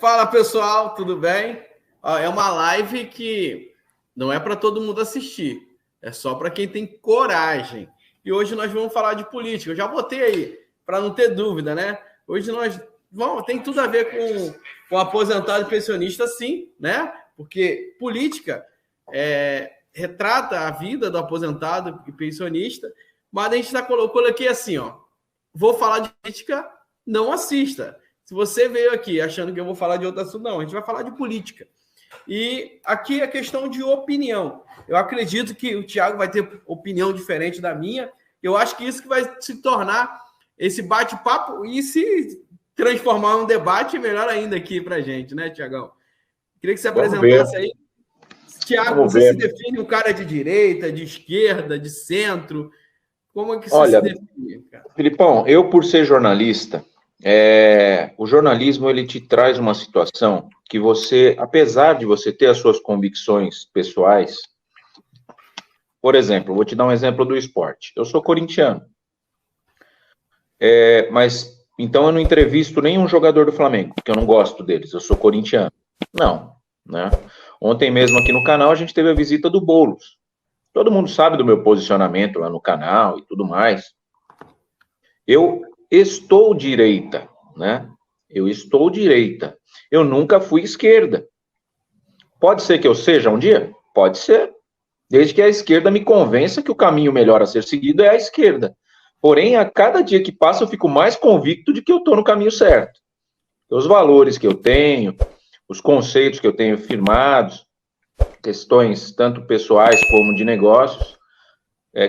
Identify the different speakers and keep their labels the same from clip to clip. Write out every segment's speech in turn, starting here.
Speaker 1: Fala, pessoal, tudo bem? É uma live que não é para todo mundo assistir, é só para quem tem coragem. E hoje nós vamos falar de política. Eu já botei aí, para não ter dúvida, né? Hoje nós vamos, tem tudo a ver com aposentado e pensionista, sim, né? Porque política retrata a vida do aposentado e pensionista, mas a gente está colocando aqui assim, ó. Vou falar de política, não assista. Se você veio aqui achando que eu vou falar de outro assunto, não, a gente vai falar de política. E aqui é questão de opinião. Eu acredito que o Thiago vai ter opinião diferente da minha. Eu acho que isso que vai se tornar esse bate-papo e se transformar em um debate melhor ainda aqui para a gente, né, Thiagão? Queria que você apresentasse aí. Thiago, você se define um cara de direita, de esquerda, de centro? Como é que você se define, cara?
Speaker 2: Filipão, eu por ser jornalista, o jornalismo ele te traz uma situação que você, apesar de você ter as suas convicções pessoais, por exemplo, vou te dar um exemplo do esporte. Eu sou corintiano, mas então eu não entrevisto nenhum jogador do Flamengo, porque eu não gosto deles, eu sou corintiano. Não, né? Ontem mesmo aqui no canal a gente teve a visita do Boulos. Todo mundo sabe do meu posicionamento lá no canal e tudo mais. Eu estou direita, né? Eu estou direita. Eu nunca fui esquerda. Pode ser que eu seja um dia? Pode ser. Desde que a esquerda me convença que o caminho melhor a ser seguido é a esquerda. Porém, a cada dia que passa, eu fico mais convicto de que eu estou no caminho certo. Os valores que eu tenho, os conceitos que eu tenho firmados, questões tanto pessoais como de negócios,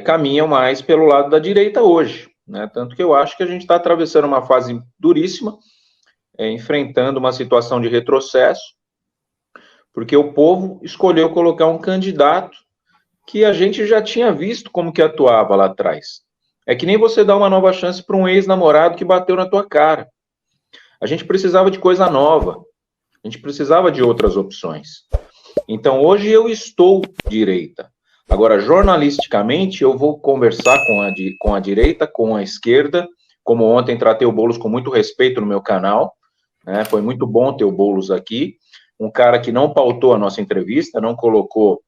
Speaker 2: caminham mais pelo lado da direita hoje. Né? Tanto que eu acho que a gente está atravessando uma fase duríssima, enfrentando uma situação de retrocesso, porque o povo escolheu colocar um candidato que a gente já tinha visto como que atuava lá atrás. É que nem você dar uma nova chance para um ex-namorado que bateu na tua cara. A gente precisava de coisa nova, a gente precisava de outras opções. Então, hoje eu estou direita. Agora, jornalisticamente, eu vou conversar com a direita, com a esquerda, como ontem tratei o Boulos com muito respeito no meu canal, né? Foi muito bom ter o Boulos aqui, um cara que não pautou a nossa entrevista, não colocou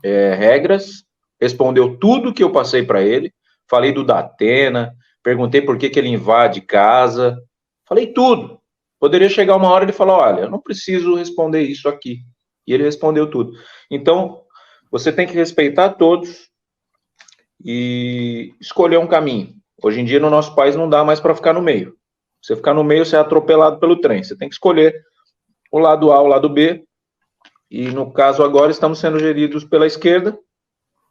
Speaker 2: regras, respondeu tudo que eu passei para ele, falei do Datena, perguntei por que ele invade casa, falei tudo. Poderia chegar uma hora e ele falar, olha, eu não preciso responder isso aqui. E ele respondeu tudo. Então, você tem que respeitar todos e escolher um caminho. Hoje em dia, no nosso país, não dá mais para ficar no meio. Você ficar no meio, você é atropelado pelo trem. Você tem que escolher o lado A, o lado B. E, no caso, agora, estamos sendo geridos pela esquerda.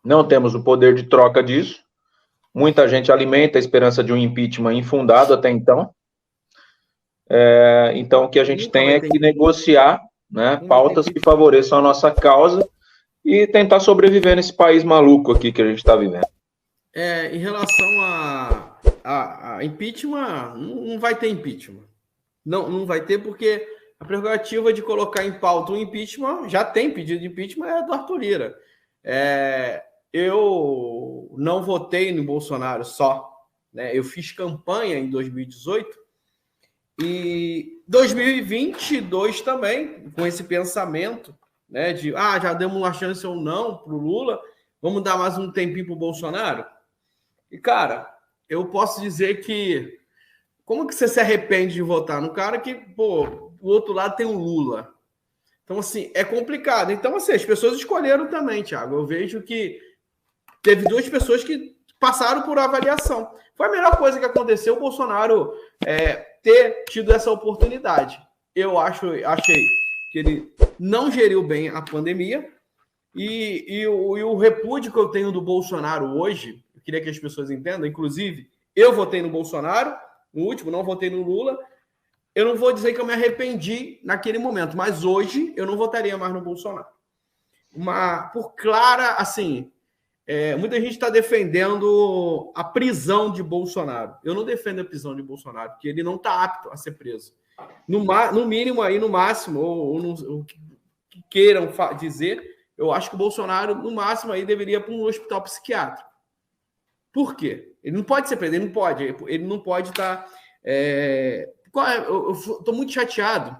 Speaker 2: Não temos o poder de troca disso. Muita gente alimenta a esperança de um impeachment infundado até então. Então, o que a gente tem é que negociar, né, pautas que favoreçam a nossa causa e tentar sobreviver nesse país maluco aqui que a gente está vivendo.
Speaker 1: Em relação a impeachment, não vai ter impeachment. Não vai ter, porque a prerrogativa de colocar em pauta o impeachment, já tem pedido de impeachment, é do Arthur Lira. Eu não votei no Bolsonaro só, né? Eu fiz campanha em 2018 e 2022 também, com esse pensamento, né, de já demos uma chance ou não para o Lula, vamos dar mais um tempinho para o Bolsonaro? E, cara, eu posso dizer que como que você se arrepende de votar no cara que, pô, o outro lado tem o Lula? Então, assim, é complicado. Então, assim, as pessoas escolheram também, Thiago. Eu vejo que teve duas pessoas que passaram por avaliação. Foi a melhor coisa que aconteceu o Bolsonaro ter tido essa oportunidade. Eu achei que ele não geriu bem a pandemia e o repúdio que eu tenho do Bolsonaro hoje, eu queria que as pessoas entendam, inclusive, eu votei no Bolsonaro, no último, não votei no Lula. Eu não vou dizer que eu me arrependi naquele momento, mas hoje eu não votaria mais no Bolsonaro. Por clara, assim, muita gente está defendendo a prisão de Bolsonaro. Eu não defendo a prisão de Bolsonaro, porque ele não está apto a ser preso. No mínimo, aí, no máximo, ou o que queiram dizer, eu acho que o Bolsonaro, no máximo, aí deveria ir para um hospital psiquiátrico. Por quê? Ele não pode ser preso, ele não pode estar... eu estou muito chateado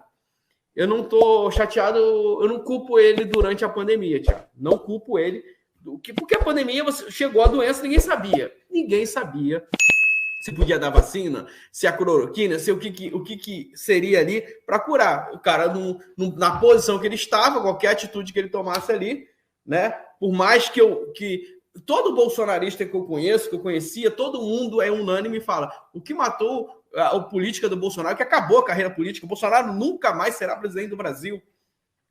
Speaker 1: eu não tô chateado, eu não culpo ele durante a pandemia, Thiago. Não culpo ele. Porque a pandemia, chegou a doença, ninguém sabia. Ninguém sabia se podia dar vacina, se a cloroquina, se o que seria ali para curar. O cara, na posição que ele estava, qualquer atitude que ele tomasse ali, né? Por mais que todo bolsonarista que eu conheço, que eu conhecia, todo mundo é unânime e fala: o que matou a política do Bolsonaro, que acabou a carreira política, o Bolsonaro nunca mais será presidente do Brasil,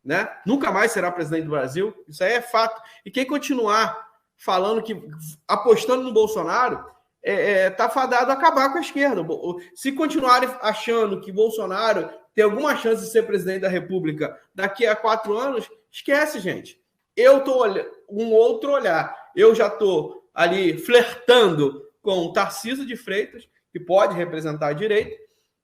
Speaker 1: né? Nunca mais será presidente do Brasil, isso aí é fato. E quem continuar falando apostando no Bolsonaro, tá fadado a acabar com a esquerda. Se continuarem achando que Bolsonaro tem alguma chance de ser presidente da República daqui a 4 anos, esquece, gente. Eu tô um outro olhar. Eu já tô ali flertando com o Tarcísio de Freitas, que pode representar a direita,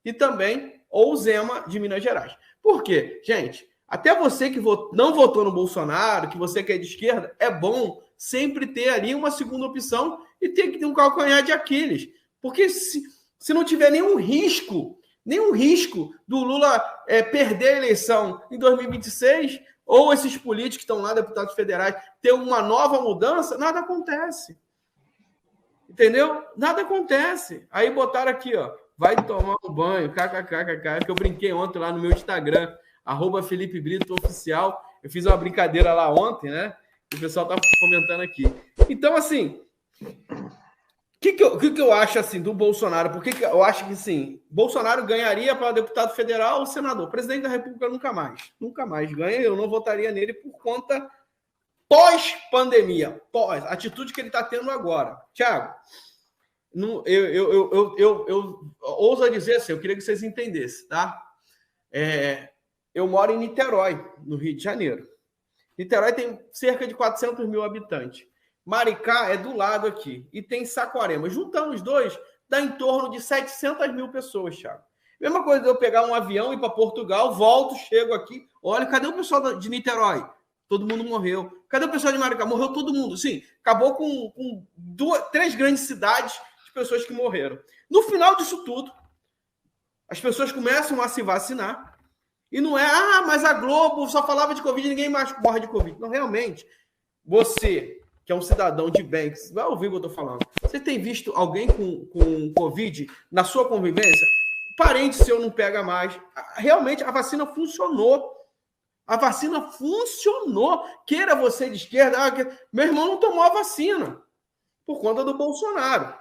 Speaker 1: e também ou o Zema de Minas Gerais. Por quê? Gente, até você que não votou no Bolsonaro, que você que é de esquerda, é bom sempre ter ali uma segunda opção e ter que ter um calcanhar de Aquiles. Porque se não tiver nenhum risco do Lula perder a eleição em 2026, ou esses políticos que estão lá, deputados federais, ter uma nova mudança, nada acontece. Entendeu? Nada acontece. Aí botaram aqui, ó, vai tomar um banho, kkkk, que eu brinquei ontem lá no meu Instagram, @FelipeBritoOficial. Eu fiz uma brincadeira lá ontem, né? O pessoal tá comentando aqui. Então, assim, o que eu acho, assim, do Bolsonaro? Por que eu acho que, sim, Bolsonaro ganharia para deputado federal ou senador? Presidente da República nunca mais. Nunca mais ganha. Eu não votaria nele por conta pós-pandemia. Atitude que ele está tendo agora. Thiago, eu ouso dizer assim, eu queria que vocês entendessem, tá? Eu moro em Niterói, no Rio de Janeiro. Niterói tem cerca de 400 mil habitantes. Maricá é do lado aqui. E tem Saquarema. Juntando os dois, dá em torno de 700 mil pessoas, Thiago. Mesma coisa de eu pegar um avião, ir para Portugal, volto, chego aqui. Olha, cadê o pessoal de Niterói? Todo mundo morreu. Cadê o pessoal de Maricá? Morreu todo mundo. Sim, acabou com 3 grandes cidades de pessoas que morreram. No final disso tudo, as pessoas começam a se vacinar. E não é, mas a Globo só falava de Covid e ninguém mais morre de Covid. Não, realmente. Você, que é um cidadão de bem, que vai ouvir o que eu estou falando, você tem visto alguém com Covid na sua convivência? Parente seu não pega mais. Realmente, a vacina funcionou. A vacina funcionou. Queira você de esquerda, meu irmão não tomou a vacina por conta do Bolsonaro.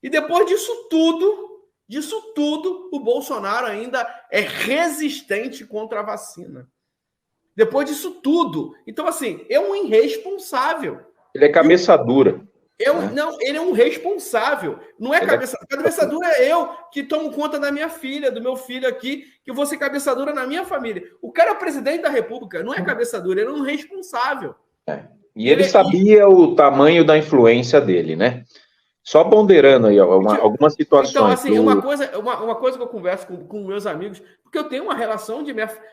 Speaker 1: E depois disso tudo, o Bolsonaro ainda é resistente contra a vacina. Depois disso tudo. Então, assim, é um irresponsável.
Speaker 2: Ele é cabeça dura.
Speaker 1: Não, ele é um responsável. Não é cabeça dura. Cabeça dura é eu que tomo conta da minha filha, do meu filho aqui, que vou ser cabeça dura na minha família. O cara é o presidente da República, não é cabeça dura, ele é um responsável.
Speaker 2: E ele sabia o tamanho da influência dele, né? Só ponderando aí algumas situações.
Speaker 1: Então, assim, uma coisa que eu converso com meus amigos, porque eu tenho uma relação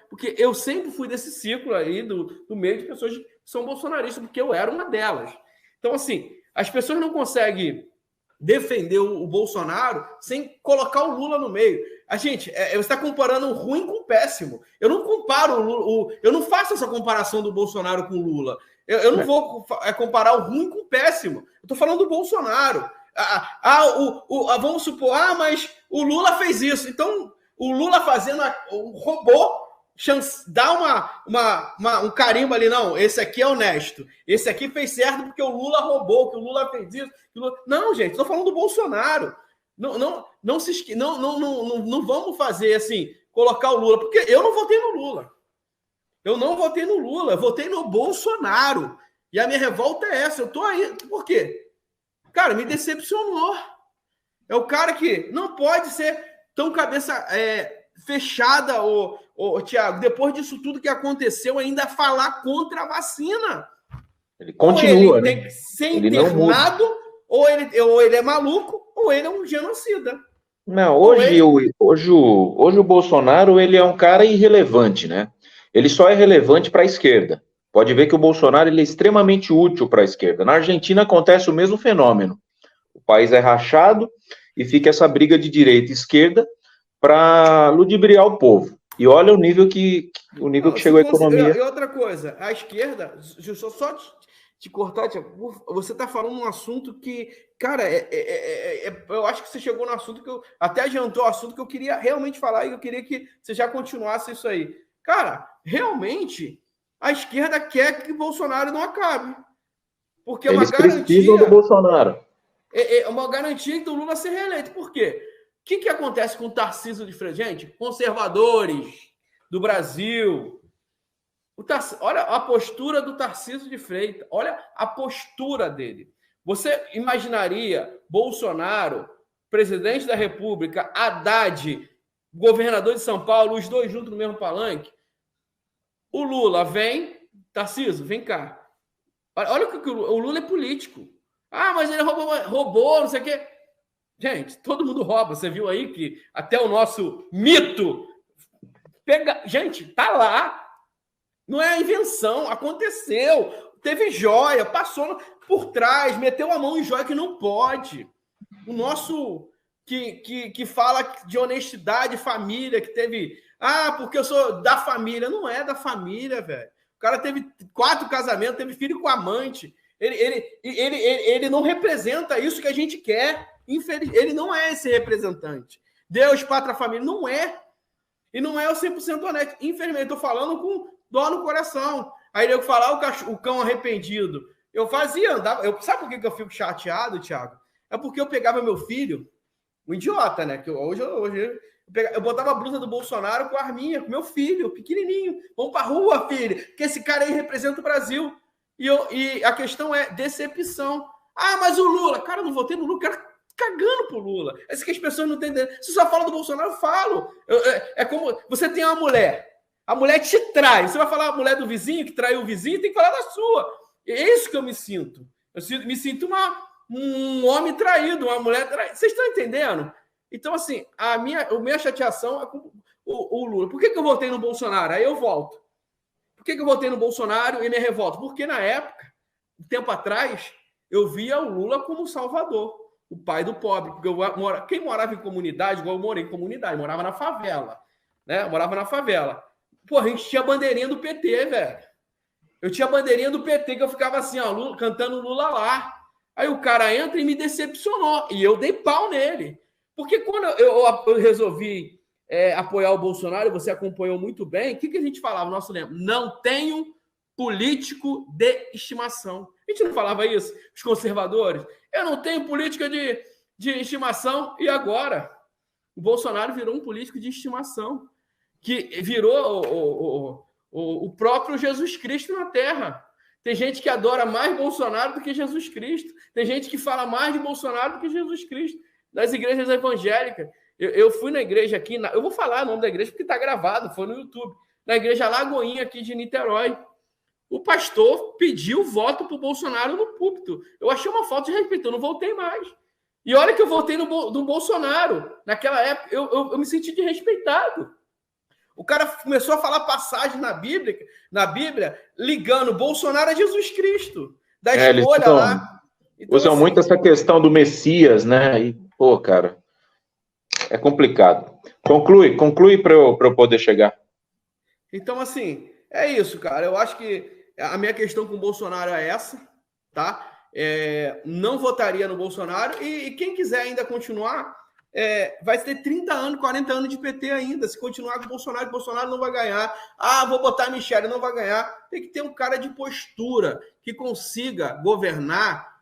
Speaker 1: porque eu sempre fui desse ciclo aí do meio de pessoas que são bolsonaristas, porque eu era uma delas. Então, assim, as pessoas não conseguem defender o Bolsonaro sem colocar o Lula no meio. A gente, você está comparando o ruim com o péssimo. Eu não comparo eu não faço essa comparação do Bolsonaro com o Lula. Eu não vou comparar o ruim com o péssimo. Eu estou falando do Bolsonaro. Vamos supor, mas o Lula fez isso. Então, o Lula fazendo o robô dá um carimbo ali, não, esse aqui é honesto, esse aqui fez certo porque o Lula roubou, que o Lula fez isso. Não, gente, estou falando do Bolsonaro. Não vamos fazer assim, colocar o Lula, porque eu não votei no Lula. Eu não votei no Lula, eu votei no Bolsonaro. E a minha revolta é essa. Eu tô aí. Por quê? Cara, me decepcionou. É o cara que não pode ser tão cabeça fechada, Thiago, depois disso tudo que aconteceu, ainda falar contra a vacina.
Speaker 2: Ele continua, né?
Speaker 1: Tem que ser internado, ou ele é maluco, ou ele é um genocida.
Speaker 2: Não, hoje o Bolsonaro, ele é um cara irrelevante, né? Ele só é relevante para a esquerda. Pode ver que o Bolsonaro ele é extremamente útil para a esquerda. Na Argentina acontece o mesmo fenômeno. O país é rachado e fica essa briga de direita e esquerda para ludibriar o povo. E olha o nível que chegou a economia.
Speaker 1: E outra coisa, a esquerda, deixa eu só te cortar, Tiago, você está falando um assunto que, cara, eu acho que você chegou no assunto que eu até adiantou o assunto que eu queria realmente falar e eu queria que você já continuasse isso aí. Cara, realmente a esquerda quer que Bolsonaro não acabe. Porque
Speaker 2: Eles precisam do Bolsonaro.
Speaker 1: É uma garantia do Lula ser reeleito. Por quê? O que acontece com o Tarcísio de Freitas? Gente, conservadores do Brasil. Olha a postura do Tarcísio de Freitas. Olha a postura dele. Você imaginaria Bolsonaro, presidente da República, Haddad, governador de São Paulo, os dois juntos no mesmo palanque? O Lula vem, Tarcísio, vem cá. Olha que o Lula é político. Ah, mas ele roubou, não sei o quê. Gente, todo mundo rouba. Você viu aí que até o nosso mito Gente, tá lá. Não é invenção, aconteceu. Teve joia, passou por trás, meteu a mão em joia que não pode. O nosso que fala de honestidade, família, que teve... Ah, porque eu sou da família. Não é da família, velho. O cara teve 4 casamentos, teve filho com amante. Ele não representa isso que a gente quer. Ele não é esse representante. Deus, pátria, família. Não é. E não é o 100% honesto. Infelizmente, estou falando com dor no coração. Aí eu falar o cão arrependido. Eu fazia, andava. Sabe por que eu fico chateado, Thiago? É porque eu pegava meu filho, um idiota, né? Que hoje eu botava a blusa do Bolsonaro com a arminha, com meu filho, pequenininho. Vamos pra rua, filho, que esse cara aí representa o Brasil. E a questão é decepção. Ah, mas o Lula. Cara, eu não votei no Lula, cara cagando pro Lula. É isso que as pessoas não entendem. Se só fala do Bolsonaro, eu falo. É como você tem uma mulher. A mulher te trai. Você vai falar a mulher do vizinho, que traiu o vizinho, tem que falar da sua. É isso que eu me sinto. Me sinto um homem traído, uma mulher traída. Vocês estão entendendo? Então, assim, a minha chateação é com o Lula. Por que eu votei no Bolsonaro? Aí eu volto. Por que eu votei no Bolsonaro e me revolto? Porque na época, um tempo atrás, eu via o Lula como salvador, o pai do pobre. Porque quem morava em comunidade, igual eu morei em comunidade, morava na favela. Né? Eu morava na favela. Pô, a gente tinha bandeirinha do PT, velho. Eu tinha bandeirinha do PT que eu ficava assim, ó, Lula, cantando Lula lá. Aí o cara entra e me decepcionou. E eu dei pau nele. Porque quando eu resolvi apoiar o Bolsonaro, você acompanhou muito bem, o que a gente falava? Nosso lema, não tenho político de estimação. A gente não falava isso? Os conservadores? Eu não tenho política de estimação. E agora? O Bolsonaro virou um político de estimação, que virou o próprio Jesus Cristo na Terra. Tem gente que adora mais Bolsonaro do que Jesus Cristo. Tem gente que fala mais de Bolsonaro do que Jesus Cristo. Das igrejas evangélicas. Eu fui na igreja aqui, eu vou falar o nome da igreja porque está gravado, foi no YouTube. Na igreja Lagoinha aqui de Niterói. O pastor pediu voto para o Bolsonaro no púlpito. Eu achei uma falta de respeito, eu não voltei mais. E olha que eu votei no Bolsonaro. Naquela época, eu me senti desrespeitado. O cara começou a falar passagem na Bíblia ligando Bolsonaro a Jesus Cristo. Da escolha lá.
Speaker 2: Então, usam assim, muito essa questão do Messias, né? E, pô, cara, é complicado. Conclui para eu poder chegar.
Speaker 1: Então, assim, é isso, cara. Eu acho que a minha questão com o Bolsonaro é essa, tá? Não votaria no Bolsonaro. E quem quiser ainda continuar, vai ter 30 anos, 40 anos de PT ainda. Se continuar com o Bolsonaro não vai ganhar. Ah, vou botar a Michele, não vai ganhar. Tem que ter um cara de postura que consiga governar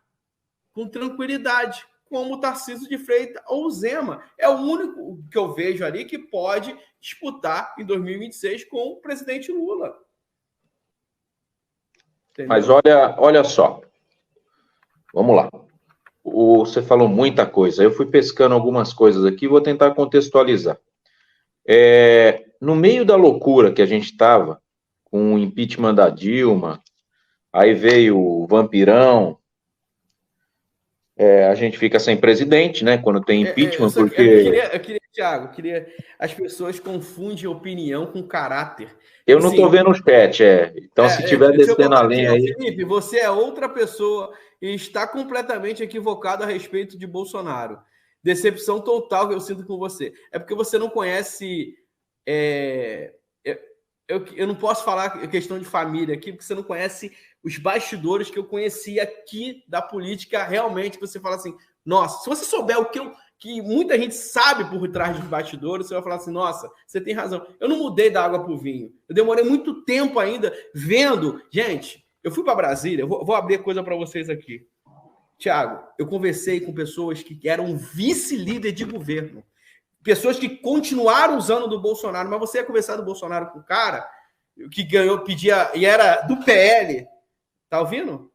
Speaker 1: com tranquilidade, como o Tarcísio de Freitas ou o Zema. É o único que eu vejo ali que pode disputar em 2026 com o presidente Lula.
Speaker 2: Entendeu? Mas olha só. Vamos lá. Você falou muita coisa. Eu fui pescando algumas coisas aqui, vou tentar contextualizar. No meio da loucura que a gente estava, com o impeachment da Dilma, aí veio o vampirão, a gente fica sem presidente, né, quando tem impeachment, porque...
Speaker 1: Eu queria, Thiago, as pessoas confundem opinião com caráter.
Speaker 2: Eu não estou vendo o chat, então se tiver descendo a lenha aí...
Speaker 1: Felipe, você é outra pessoa e está completamente equivocado a respeito de Bolsonaro. Decepção total que eu sinto com você. É porque você não conhece eu não posso falar questão de família aqui, porque você não conhece os bastidores que eu conheci aqui da política, realmente, que você fala assim, nossa, se você souber o que muita gente sabe por trás dos bastidores, você vai falar assim, nossa, você tem razão. Eu não mudei da água para o vinho. Eu demorei muito tempo ainda vendo. Gente, eu fui para Brasília, vou abrir coisa para vocês aqui. Tiago, eu conversei com pessoas que eram vice-líder de governo. Pessoas que continuaram usando do Bolsonaro, mas você ia conversar do Bolsonaro com o cara que ganhou, pedia, e era do PL. Tá ouvindo?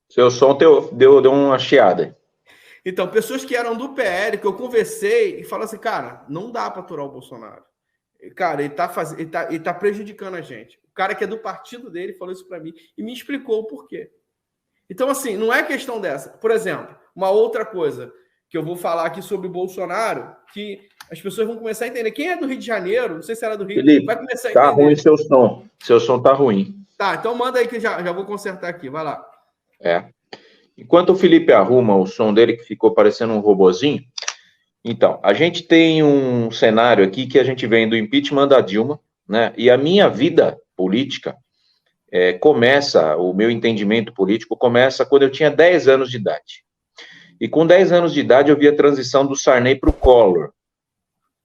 Speaker 2: Seu som deu uma chiada.
Speaker 1: Então, pessoas que eram do PL, que eu conversei e falaram assim, cara, não dá para aturar o Bolsonaro. Cara, ele tá prejudicando a gente. O cara que é do partido dele falou isso para mim e me explicou o porquê. Então, assim, não é questão dessa. Por exemplo, uma outra coisa que eu vou falar aqui sobre o Bolsonaro, que as pessoas vão começar a entender. Quem é do Rio de Janeiro, não sei se era do Rio,
Speaker 2: Felipe,
Speaker 1: vai começar a entender.
Speaker 2: Tá ruim seu som. Seu som tá ruim.
Speaker 1: Tá, então manda aí que já vou consertar aqui. Vai lá.
Speaker 2: Enquanto o Felipe arruma o som dele, que ficou parecendo um robozinho, então, a gente tem um cenário aqui que a gente vem do impeachment da Dilma, né? E a minha vida política começa, o meu entendimento político começa quando eu tinha 10 anos de idade. E com 10 anos de idade eu vi a transição do Sarney para o Collor,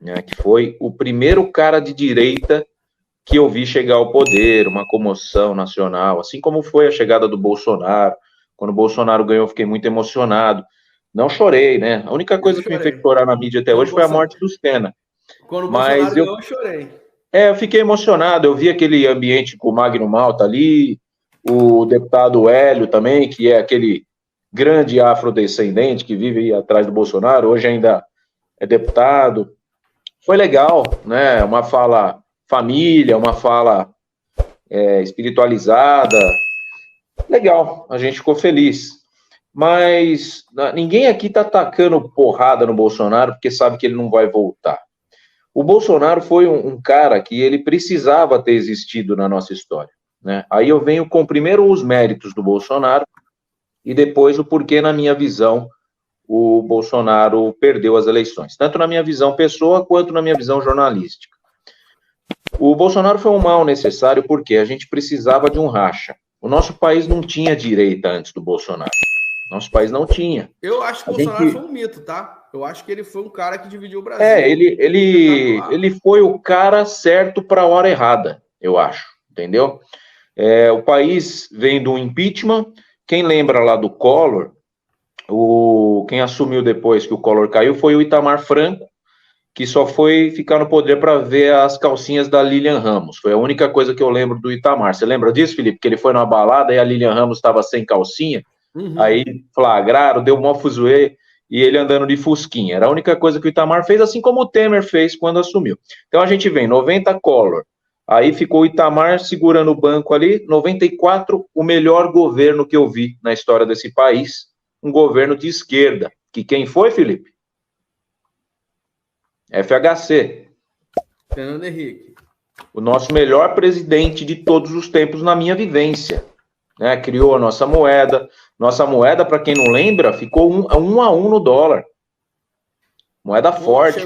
Speaker 2: né? Que foi o primeiro cara de direita que eu vi chegar ao poder, uma comoção nacional, assim como foi a chegada do Bolsonaro. Quando o Bolsonaro ganhou, eu fiquei muito emocionado. Não chorei, né? A única coisa que me fez chorar na mídia até hoje foi a morte do Senna.
Speaker 1: Quando o Bolsonaro ganhou, eu chorei.
Speaker 2: Eu fiquei emocionado. Eu vi aquele ambiente com o Magno Malta ali, o deputado Hélio também, que é aquele grande afrodescendente que vive aí atrás do Bolsonaro, hoje ainda é deputado. Foi legal, né? Uma fala família, uma fala espiritualizada. Legal, a gente ficou feliz. Mas ninguém aqui está tacando porrada no Bolsonaro porque sabe que ele não vai voltar. O Bolsonaro foi um cara que ele precisava ter existido na nossa história, né? Aí eu venho com primeiro os méritos do Bolsonaro e depois o porquê, na minha visão, o Bolsonaro perdeu as eleições. Tanto na minha visão pessoa quanto na minha visão jornalística. O Bolsonaro foi um mal necessário porque a gente precisava de um racha. O nosso país não tinha direita antes do Bolsonaro. Nosso país não tinha.
Speaker 1: Eu acho que o Bolsonaro foi um mito, tá? Eu acho que ele foi um cara que dividiu o Brasil.
Speaker 2: Ele foi o cara certo para a hora errada, eu acho, entendeu? O país vem do impeachment. Quem lembra lá do Collor, quem assumiu depois que o Collor caiu foi o Itamar Franco, que só foi ficar no poder para ver as calcinhas da Lilian Ramos. Foi a única coisa que eu lembro do Itamar. Você lembra disso, Felipe? Que ele foi numa balada e a Lilian Ramos estava sem calcinha? Uhum. Aí flagraram, deu mó fuzuê, e ele andando de fusquinha. Era a única coisa que o Itamar fez, assim como o Temer fez quando assumiu. Então a gente vem, 90 Collor, aí ficou o Itamar segurando o banco ali, 94, o melhor governo que eu vi na história desse país, um governo de esquerda. Que quem foi, Felipe? FHC.
Speaker 1: Fernando Henrique.
Speaker 2: O nosso melhor presidente de todos os tempos na minha vivência. Né? Criou a nossa moeda. Nossa moeda, para quem não lembra, ficou 1-1 no dólar. Moeda forte.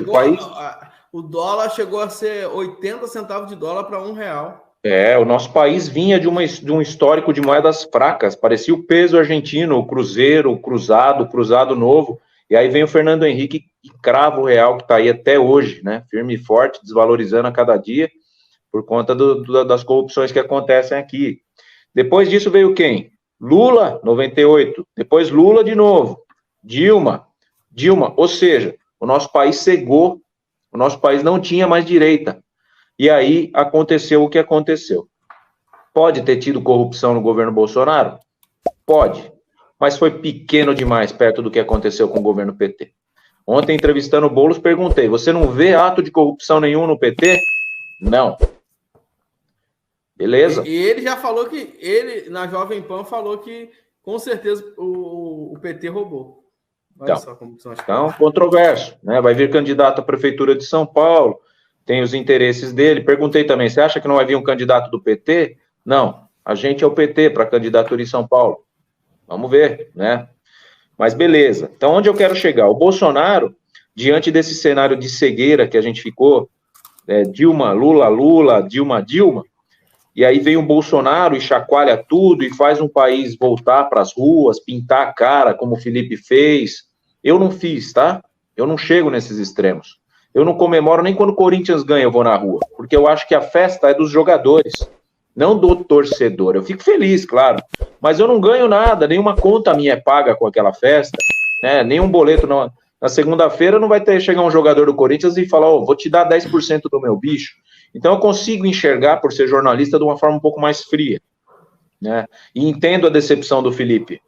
Speaker 1: O dólar chegou a ser 80 centavos de dólar para R$1.
Speaker 2: O nosso país vinha de um histórico de moedas fracas. Parecia o peso argentino, o cruzeiro, o cruzado novo. E aí vem o Fernando Henrique e crava o real, que está aí até hoje, né? Firme e forte, desvalorizando a cada dia, por conta das corrupções que acontecem aqui. Depois disso veio quem? Lula, 98. Depois Lula de novo. Dilma. Ou seja, o nosso país cegou. O nosso país não tinha mais direita. E aí aconteceu o que aconteceu. Pode ter tido corrupção no governo Bolsonaro? Pode. Mas foi pequeno demais perto do que aconteceu com o governo PT. Ontem, entrevistando o Boulos, perguntei, você não vê ato de corrupção nenhum no PT? Não. Beleza?
Speaker 1: E ele já falou que, ele, na Jovem Pan, falou que, com certeza, o PT roubou. Olha só como são as coisas.
Speaker 2: Então, controverso, né? Vai vir candidato à Prefeitura de São Paulo, tem os interesses dele. Perguntei também, você acha que não vai vir um candidato do PT? Não, a gente é o PT para a candidatura em São Paulo. Vamos ver, né? Mas beleza. Então, onde eu quero chegar? O Bolsonaro, diante desse cenário de cegueira que a gente ficou Dilma, Lula, Lula, Dilma, Dilma, e aí vem o Bolsonaro e chacoalha tudo e faz um país voltar para as ruas, pintar a cara, como o Felipe fez. Eu não fiz, tá? Eu não chego nesses extremos. Eu não comemoro nem quando o Corinthians ganha, eu vou na rua, porque eu acho que a festa é dos jogadores, não do torcedor. Eu fico feliz, claro, mas eu não ganho nada, nenhuma conta minha é paga com aquela festa, né? Nenhum boleto. Não. Na segunda-feira não vai chegar um jogador do Corinthians e falar, vou te dar 10% do meu bicho. Então eu consigo enxergar, por ser jornalista, de uma forma um pouco mais fria, né? E entendo a decepção do Felipe,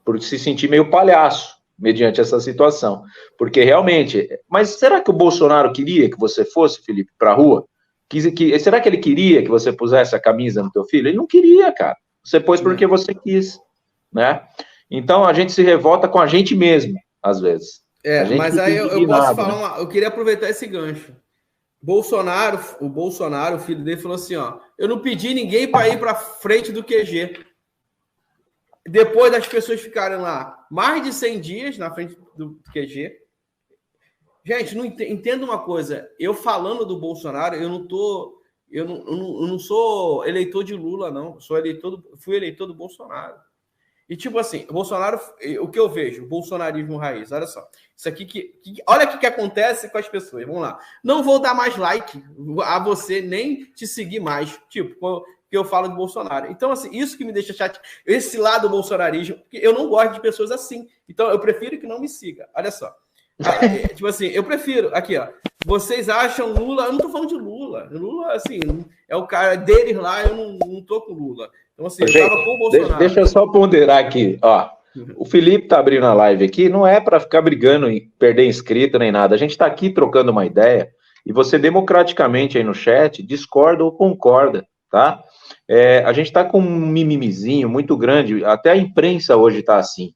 Speaker 2: por se sentir meio palhaço mediante essa situação. Porque realmente... Mas será que o Bolsonaro queria que você fosse, Felipe, para a rua? Será que ele queria que você pusesse a camisa no teu filho? Ele não queria, cara. Você pôs porque você quis, né? Então a gente se revolta com a gente mesmo, às vezes.
Speaker 1: Mas aí eu posso falar eu queria aproveitar esse gancho. O Bolsonaro, o filho dele, falou assim, eu não pedi ninguém para ir para frente do QG. Depois das pessoas ficarem lá mais de 100 dias na frente do QG. Gente, não entenda uma coisa. Eu falando do Bolsonaro, eu não sou eleitor de Lula, não. Fui eleitor do Bolsonaro. E tipo assim, o Bolsonaro, o que eu vejo? O bolsonarismo raiz, olha só. Isso aqui olha o que acontece com as pessoas. Vamos lá. Não vou dar mais like a você, nem te seguir mais. Tipo, que eu falo de Bolsonaro. Então, assim, isso que me deixa chateado. Esse lado do bolsonarismo, porque eu não gosto de pessoas assim. Então, eu prefiro que não me siga. Olha só. Tipo assim, eu prefiro. Aqui, ó. Vocês acham Lula... Eu não tô falando de Lula. Lula, assim, é o cara deles lá, eu não tô com Lula. Então, assim, eu tava com o Bolsonaro.
Speaker 2: Deixa eu só ponderar aqui, ó. O Felipe tá abrindo a live aqui, não é para ficar brigando e perder inscrito nem nada. A gente tá aqui trocando uma ideia e você democraticamente aí no chat discorda ou concorda, tá? A gente tá com um mimimizinho muito grande, até a imprensa hoje tá assim.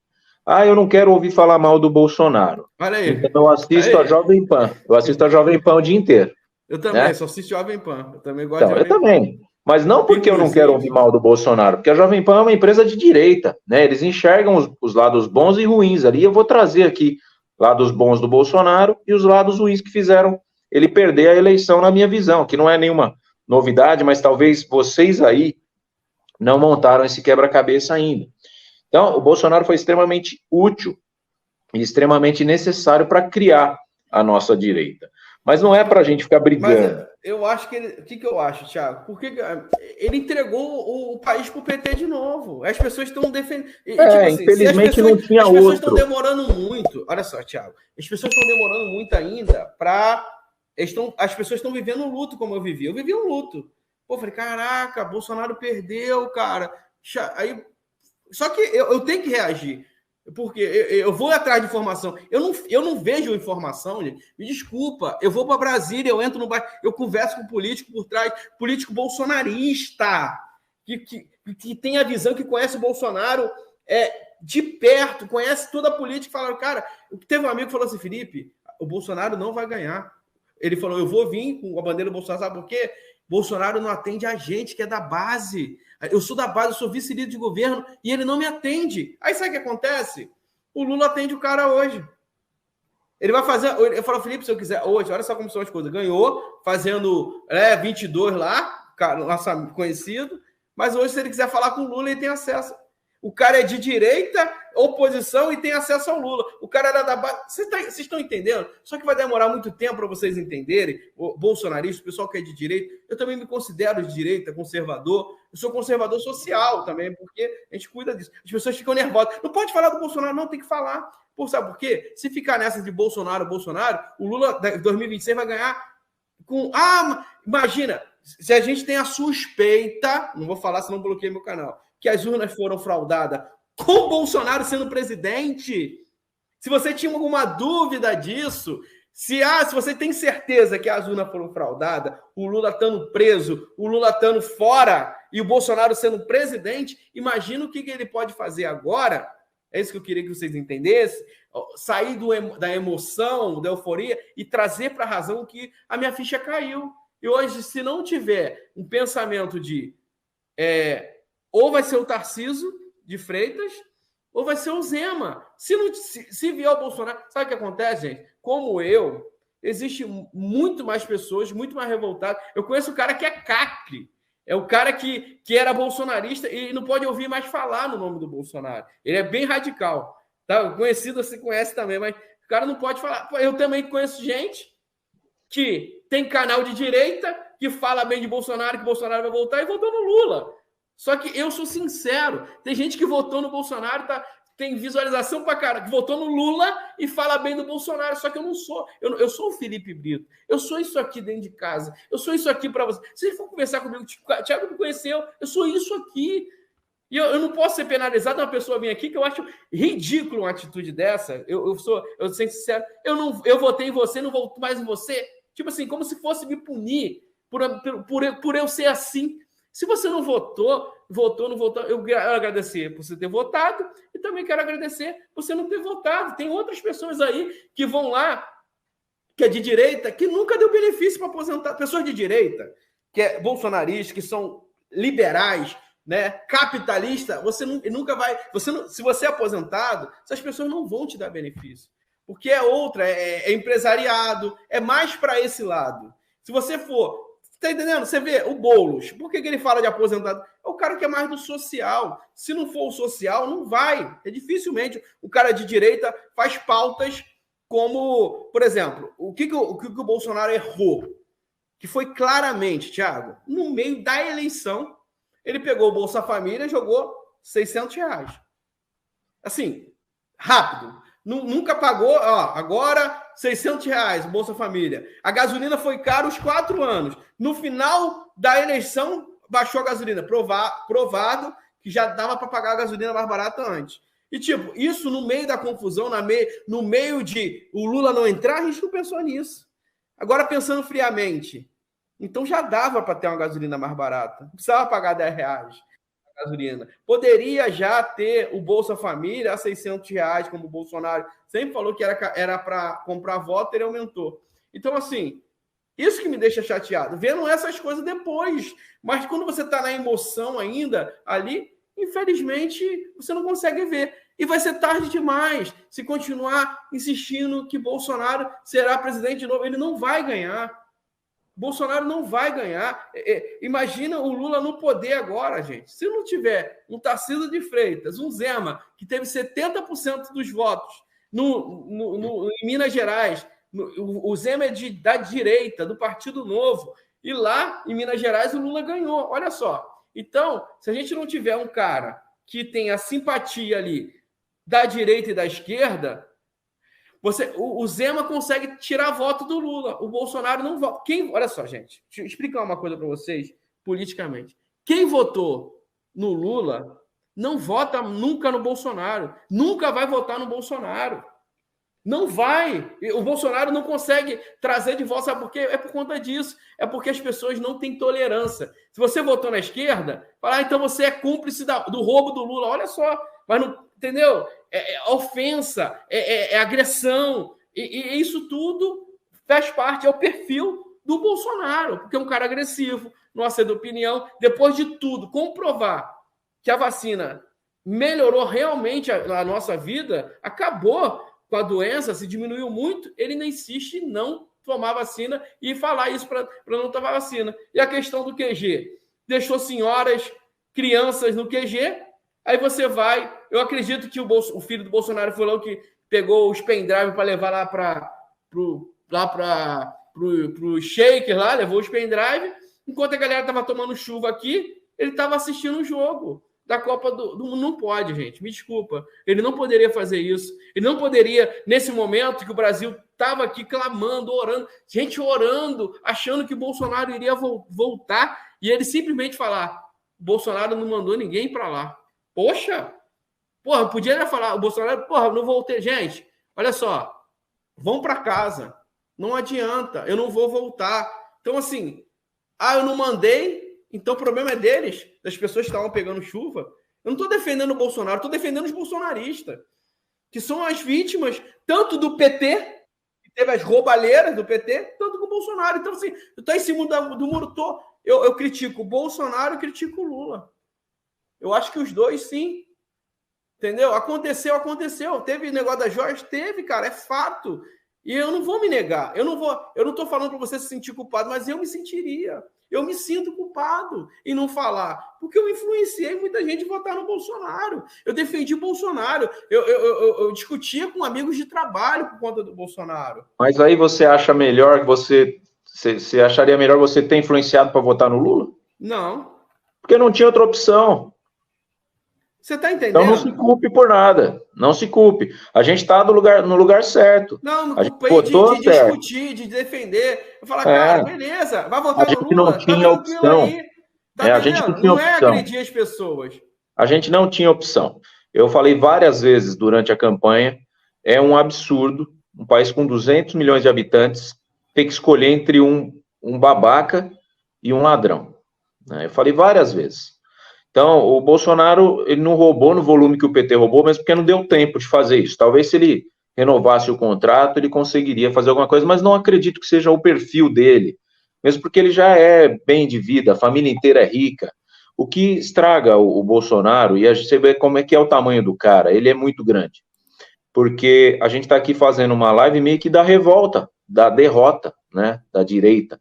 Speaker 2: Eu não quero ouvir falar mal do Bolsonaro.
Speaker 1: Olha aí.
Speaker 2: Então eu assisto a Jovem Pan. Eu assisto a Jovem Pan o dia inteiro.
Speaker 1: Eu também, só assisto Jovem Pan. Eu também gosto
Speaker 2: de Jovem Pan. Eu também. Mas não porque eu não quero ouvir mal do Bolsonaro, porque a Jovem Pan é uma empresa de direita, né? Eles enxergam os lados bons e ruins ali. Eu vou trazer aqui lados bons do Bolsonaro e os lados ruins que fizeram ele perder a eleição, na minha visão, que não é nenhuma novidade, mas talvez vocês aí não montaram esse quebra-cabeça ainda. Então, o Bolsonaro foi extremamente útil e extremamente necessário para criar a nossa direita. Mas não é para a gente ficar brigando.
Speaker 1: Mas eu acho que o que eu acho, Thiago? Porque ele entregou o país para o PT de novo. As pessoas estão defendendo. Tipo assim,
Speaker 2: infelizmente não tinha outro. As pessoas
Speaker 1: estão demorando muito. Olha só, Thiago. As pessoas estão demorando muito ainda para. As pessoas estão vivendo um luto como eu vivi. Eu vivi um luto. Pô, falei, caraca, Bolsonaro perdeu, cara. Aí, só que eu tenho que reagir. Porque eu vou atrás de informação. Eu não vejo informação, gente. Me desculpa. Eu vou para Brasília, eu entro no bairro, eu converso com político por trás, político bolsonarista, que tem a visão, que conhece o Bolsonaro de perto, conhece toda a política. Falaram, cara, teve um amigo que falou assim, Felipe, o Bolsonaro não vai ganhar. Ele falou, eu vou vir com a bandeira do Bolsonaro, sabe por quê? Bolsonaro não atende a gente que é da base. Eu sou da base, eu sou vice-líder de governo e ele não me atende. Aí sabe o que acontece? O Lula atende o cara hoje. Ele vai fazer... Eu falo, Felipe, se eu quiser... Hoje, olha só como são as coisas. Ganhou fazendo 22 lá, nosso conhecido. Mas hoje, se ele quiser falar com o Lula, ele tem acesso. O cara é de direita, oposição e tem acesso ao Lula. O cara era da base. Vocês estão entendendo? Só que vai demorar muito tempo para vocês entenderem. O bolsonarista, o pessoal que é de direita. Eu também me considero de direita, conservador. Eu sou conservador social também, porque a gente cuida disso. As pessoas ficam nervosas. Não pode falar do Bolsonaro, não, tem que falar. Pô, sabe por quê? Se ficar nessa de Bolsonaro, o Lula, em 2026, vai ganhar com... imagina, se a gente tem a suspeita, não vou falar, senão bloqueei meu canal, que as urnas foram fraudadas com o Bolsonaro sendo presidente. Se você tinha alguma dúvida disso, se você tem certeza que as urnas foram fraudadas, o Lula estando preso, o Lula estando fora e o Bolsonaro sendo presidente, imagina o que ele pode fazer agora. É isso que eu queria que vocês entendessem. Sair da emoção, da euforia e trazer para a razão que a minha ficha caiu. E hoje, se não tiver um pensamento de... ou vai ser o Tarcísio de Freitas, ou vai ser o Zema. Se vier o Bolsonaro... Sabe o que acontece, gente? Como eu existe muito mais pessoas, muito mais revoltadas. Eu conheço o cara que é cacre, é o cara que era bolsonarista e não pode ouvir mais falar no nome do Bolsonaro. Ele é bem radical. Tá? Conhecido, você conhece também, mas o cara não pode falar. Eu também conheço gente que tem canal de direita, que fala bem de Bolsonaro, que Bolsonaro vai voltar, e votou no Lula. Só que eu sou sincero, tem gente que votou no Bolsonaro, tem visualização pra cara, que votou no Lula e fala bem do Bolsonaro, só que eu não sou. Eu sou o Felipe Brito, eu sou isso aqui dentro de casa, eu sou isso aqui para você. Se ele for conversar comigo, o Thiago me conheceu, eu sou isso aqui. E eu não posso ser penalizado uma pessoa vir aqui, que eu acho ridículo uma atitude dessa. Eu sou sincero, eu votei em você, não voto mais em você. Tipo assim, como se fosse me punir por eu ser assim. Se você não votou, não votou, eu quero agradecer por você ter votado e também quero agradecer por você não ter votado. Tem outras pessoas aí que vão lá, que é de direita, que nunca deu benefício para aposentar. Pessoas de direita, que é bolsonaristas, que são liberais, né, capitalista, você nunca vai... se você é aposentado, essas pessoas não vão te dar benefício. Porque é outra, é empresariado, é mais para esse lado. Se você for... Tá entendendo? Você vê o Boulos, por que ele fala de aposentado? É o cara que é mais do social. Se não for o social, não vai. É dificilmente. O cara de direita faz pautas como, por exemplo, o que o Bolsonaro errou? Que foi claramente, Thiago, no meio da eleição, ele pegou o Bolsa Família e jogou R$600. Assim, rápido. Nunca pagou, ó, agora R$600, Bolsa Família. A gasolina foi cara os 4 anos. No final da eleição, baixou a gasolina. Provado que já dava para pagar a gasolina mais barata antes. E, tipo, isso no meio da confusão, no meio de o Lula não entrar, a gente não pensou nisso. Agora, pensando friamente, então já dava para ter uma gasolina mais barata. Não precisava pagar R$10. Gasolina. Poderia já ter o Bolsa Família a R$600, como o Bolsonaro sempre falou que era para comprar voto, ele aumentou. Então, assim, isso que me deixa chateado, vendo essas coisas depois. Mas quando você está na emoção ainda ali, infelizmente, você não consegue ver. E vai ser tarde demais se continuar insistindo que Bolsonaro será presidente de novo. Ele não vai ganhar. Bolsonaro não vai ganhar. Imagina o Lula no poder agora, gente. Se não tiver um Tarcísio de Freitas, um Zema, que teve 70% dos votos em Minas Gerais, o Zema é da direita, do Partido Novo, e lá em Minas Gerais o Lula ganhou. Olha só. Então, se a gente não tiver um cara que tem a simpatia ali da direita e da esquerda, o Zema consegue tirar voto do Lula. O Bolsonaro não vota. Olha só, gente. Deixa eu explicar uma coisa para vocês, politicamente. Quem votou no Lula não vota nunca no Bolsonaro. Nunca vai votar no Bolsonaro. Não vai. O Bolsonaro não consegue trazer de volta. Sabe por quê? É por conta disso. É porque as pessoas não têm tolerância. Se você votou na esquerda, fala, então você é cúmplice do roubo do Lula. Olha só. Mas não... Entendeu? É ofensa, é agressão, e isso tudo faz parte, é o perfil do Bolsonaro, porque é um cara agressivo, não aceita opinião. Depois de tudo, comprovar que a vacina melhorou realmente a nossa vida, acabou com a doença, se diminuiu muito, ele ainda insiste em não tomar vacina e falar isso para não tomar vacina. E a questão do QG? Deixou senhoras, crianças no QG. Aí você vai... Eu acredito que o filho do Bolsonaro foi lá que pegou os pendrive para levar lá para o shaker lá, levou os pendrive. Enquanto a galera estava tomando chuva aqui, ele estava assistindo o jogo da Copa do Mundo. Não pode, gente, me desculpa. Ele não poderia fazer isso. Ele não poderia, nesse momento que o Brasil estava aqui clamando, orando, gente orando, achando que o Bolsonaro iria voltar, e ele simplesmente falar: Bolsonaro não mandou ninguém para lá. Poxa, porra, podia falar, o Bolsonaro, porra, não voltei. Gente, olha só, vão para casa, não adianta, eu não vou voltar. Então, assim, eu não mandei, então o problema é deles, das pessoas que estavam pegando chuva. Eu não estou defendendo o Bolsonaro, estou defendendo os bolsonaristas, que são as vítimas, tanto do PT, que teve as roubalheiras do PT, tanto do Bolsonaro. Então, assim, eu estou em cima do muro, eu critico o Bolsonaro e critico o Lula. Eu acho que os dois, sim. Entendeu? Aconteceu. Teve negócio da Jorge? Teve, cara. É fato. E eu não vou me negar. Eu não estou falando para você se sentir culpado, mas eu me sentiria. Eu me sinto culpado em não falar, porque eu influenciei muita gente a votar no Bolsonaro. Eu defendi o Bolsonaro. Eu discutia com amigos de trabalho por conta do Bolsonaro.
Speaker 2: Mas aí você acha melhor você acharia melhor você ter influenciado para votar no Lula?
Speaker 1: Não.
Speaker 2: Porque não tinha outra opção.
Speaker 1: Você está entendendo?
Speaker 2: Então não se culpe por nada. Não se culpe. A gente está no lugar certo.
Speaker 1: Não, não
Speaker 2: culpei
Speaker 1: de discutir, de defender. Eu falar, cara, beleza, vai votar no Lula,
Speaker 2: não tinha opção.
Speaker 1: Aí. Tá
Speaker 2: a gente não tinha opção.
Speaker 1: É agredir as pessoas.
Speaker 2: A gente não tinha opção. Eu falei várias vezes durante a campanha, é um absurdo, um país com 200 milhões de habitantes, ter que escolher entre um babaca e um ladrão. Eu falei várias vezes. Então, o Bolsonaro, ele não roubou no volume que o PT roubou, mas porque não deu tempo de fazer isso. Talvez se ele renovasse o contrato, ele conseguiria fazer alguma coisa, mas não acredito que seja o perfil dele, mesmo porque ele já é bem de vida, a família inteira é rica. O que estraga o Bolsonaro, e você vê como é que é o tamanho do cara, ele é muito grande. Porque a gente está aqui fazendo uma live meio que da revolta, da derrota, né, da direita.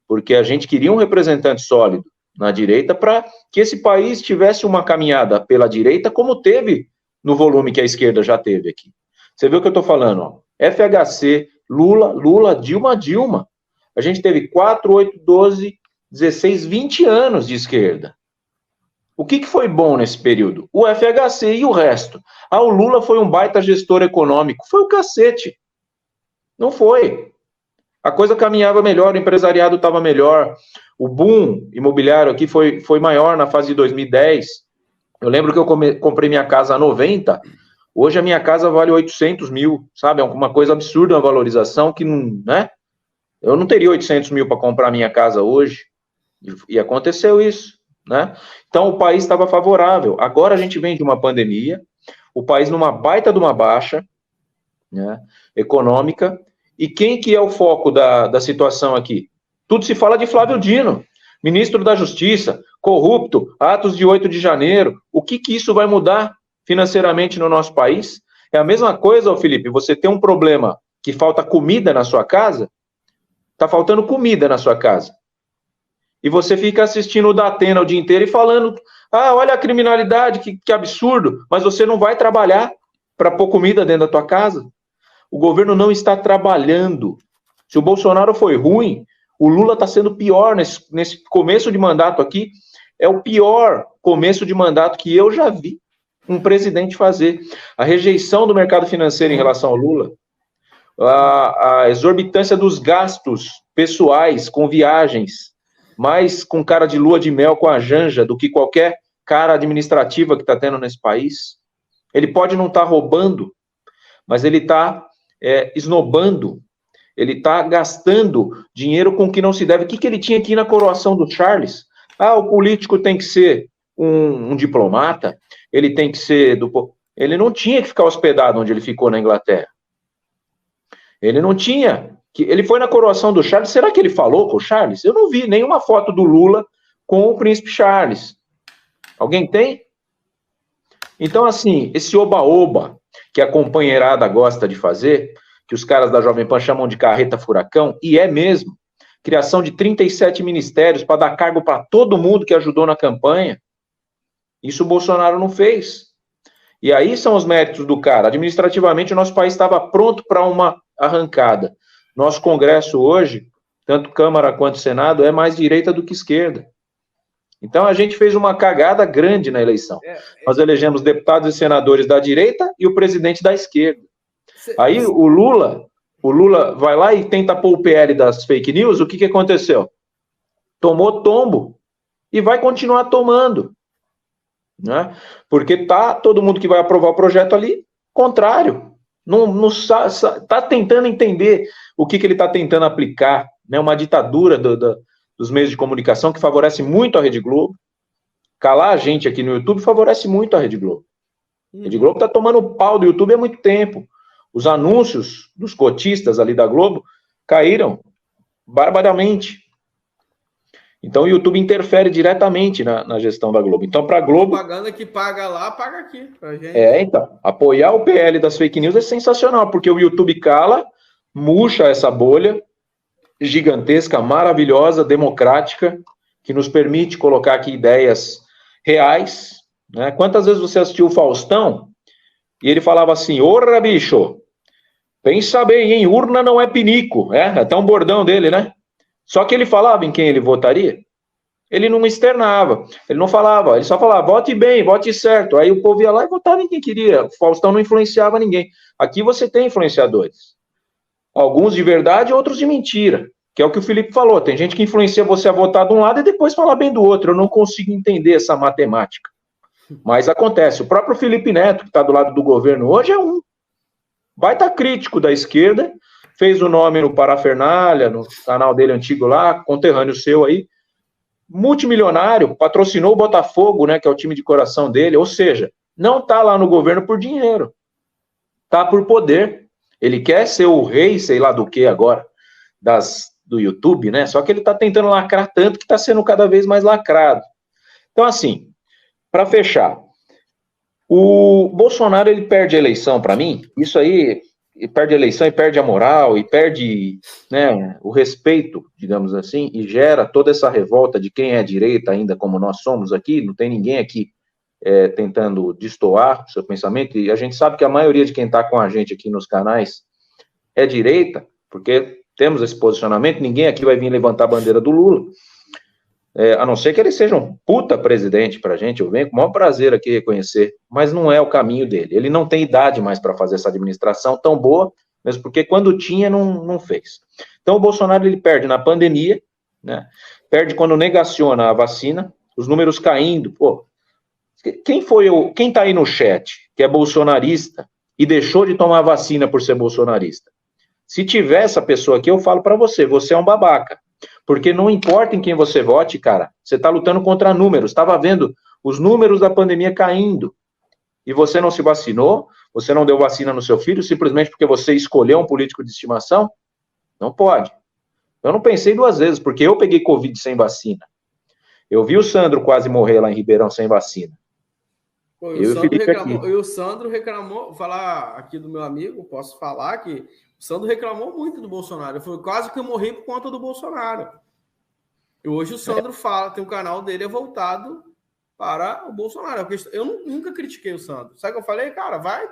Speaker 2: Porque a gente queria um representante sólido na direita para que esse país tivesse uma caminhada pela direita, como teve no volume que a esquerda já teve aqui. Você viu o que eu estou falando? Ó? FHC, Lula, Dilma. A gente teve 4, 8, 12, 16, 20 anos de esquerda. O que foi bom nesse período? O FHC e o resto. O Lula foi um baita gestor econômico. Foi o cacete. Não foi. A coisa caminhava melhor, o empresariado estava melhor. O boom imobiliário aqui foi maior na fase de 2010. Eu lembro que eu comprei minha casa a 90, hoje a minha casa vale 800 mil, sabe? É uma coisa absurda, uma valorização que não, né? Eu não teria 800 mil para comprar minha casa hoje, e aconteceu isso, né? Então o país estava favorável. Agora a gente vem de uma pandemia, o país numa baita de uma baixa, né, econômica, e quem que é o foco da situação aqui? Tudo se fala de Flávio Dino, ministro da Justiça, corrupto, atos de 8 de janeiro. O que isso vai mudar financeiramente no nosso país? É a mesma coisa, Felipe, você tem um problema que falta comida na sua casa, está faltando comida na sua casa. E você fica assistindo o Datena o dia inteiro e falando, olha a criminalidade, que absurdo, mas você não vai trabalhar para pôr comida dentro da tua casa. O governo não está trabalhando. Se o Bolsonaro foi ruim, o Lula está sendo pior nesse começo de mandato aqui. É o pior começo de mandato que eu já vi um presidente fazer. A rejeição do mercado financeiro em relação ao Lula, a exorbitância dos gastos pessoais com viagens, mais com cara de lua de mel com a Janja do que qualquer cara administrativa que está tendo nesse país. Ele pode não estar roubando, mas ele está esnobando. Ele está gastando dinheiro com o que não se deve. O que ele tinha aqui na coroação do Charles? O político tem que ser um diplomata, ele tem que ser Ele não tinha que ficar hospedado onde ele ficou na Inglaterra. Ele não tinha. Ele foi na coroação do Charles. Será que ele falou com o Charles? Eu não vi nenhuma foto do Lula com o príncipe Charles. Alguém tem? Então, assim, esse oba-oba que a companheirada gosta de fazer, que os caras da Jovem Pan chamam de carreta furacão, e é mesmo, criação de 37 ministérios para dar cargo para todo mundo que ajudou na campanha, isso o Bolsonaro não fez. E aí são os méritos do cara. Administrativamente, o nosso país estava pronto para uma arrancada. Nosso Congresso hoje, tanto Câmara quanto Senado, é mais direita do que esquerda. Então, a gente fez uma cagada grande na eleição. Nós elegemos deputados e senadores da direita e o presidente da esquerda. Aí o Lula vai lá e tenta pôr o PL das fake news, o que aconteceu? Tomou tombo e vai continuar tomando. Né? Porque todo mundo que vai aprovar o projeto ali, contrário. Não está tentando entender o que ele está tentando aplicar. Né? Uma ditadura dos meios de comunicação que favorece muito a Rede Globo. Calar a gente aqui no YouTube favorece muito a Rede Globo. A Rede Globo está tomando pau do YouTube há muito tempo. Os anúncios dos cotistas ali da Globo caíram barbaramente. Então o YouTube interfere diretamente na gestão da Globo. Então, para a Globo.
Speaker 1: A propaganda que paga lá, paga aqui pra gente.
Speaker 2: Então. Apoiar o PL das fake news é sensacional, porque o YouTube cala, murcha essa bolha gigantesca, maravilhosa, democrática, que nos permite colocar aqui ideias reais, né? Quantas vezes você assistiu o Faustão e ele falava assim, ora, bicho, pensa bem, hein, urna não é pinico, até um bordão dele, né? Só que ele falava em quem ele votaria, ele não externava, ele não falava, ele só falava, vote bem, vote certo, aí o povo ia lá e votava em quem queria, o Faustão não influenciava ninguém. Aqui você tem influenciadores, alguns de verdade, outros de mentira, que é o que o Felipe falou, tem gente que influencia você a votar de um lado e depois falar bem do outro, eu não consigo entender essa matemática, mas acontece. O próprio Felipe Neto, que está do lado do governo hoje, é um baita crítico da esquerda, fez o nome no Parafernália, no canal dele antigo lá, conterrâneo seu aí, multimilionário, patrocinou o Botafogo, né, que é o time de coração dele, ou seja, não está lá no governo por dinheiro, está por poder. Ele quer ser o rei, sei lá do que agora, do YouTube, né? Só que ele está tentando lacrar tanto que está sendo cada vez mais lacrado. Então, assim, para fechar, o Bolsonaro, ele perde a eleição, para mim, isso aí, ele perde a eleição e perde a moral, e perde, né, o respeito, digamos assim, e gera toda essa revolta de quem é direita ainda, como nós somos aqui, não tem ninguém aqui tentando destoar o seu pensamento, e a gente sabe que a maioria de quem está com a gente aqui nos canais é direita, porque temos esse posicionamento, ninguém aqui vai vir levantar a bandeira do Lula, a não ser que ele seja um puta presidente pra gente, eu venho com o maior prazer aqui reconhecer, mas não é o caminho dele, ele não tem idade mais para fazer essa administração tão boa, mesmo porque quando tinha, não fez. Então o Bolsonaro, ele perde na pandemia, né? Perde quando negaciona a vacina, os números caindo, pô, quem tá aí no chat, que é bolsonarista, e deixou de tomar vacina por ser bolsonarista? Se tiver essa pessoa aqui, eu falo para você, você é um babaca. Porque não importa em quem você vote, cara, você está lutando contra números. Estava vendo os números da pandemia caindo. E você não se vacinou, você não deu vacina no seu filho, simplesmente porque você escolheu um político de estimação? Não pode. Eu não pensei duas vezes, porque eu peguei Covid sem vacina. Eu vi o Sandro quase morrer lá em Ribeirão sem vacina.
Speaker 1: Pô, o Sandro reclamou, vou falar aqui do meu amigo, posso falar que o Sandro reclamou muito do Bolsonaro. Foi quase que eu morri por conta do Bolsonaro. E hoje o Sandro fala, tem um canal dele voltado para o Bolsonaro. Eu nunca critiquei o Sandro. Sabe o que eu falei? Cara, vai,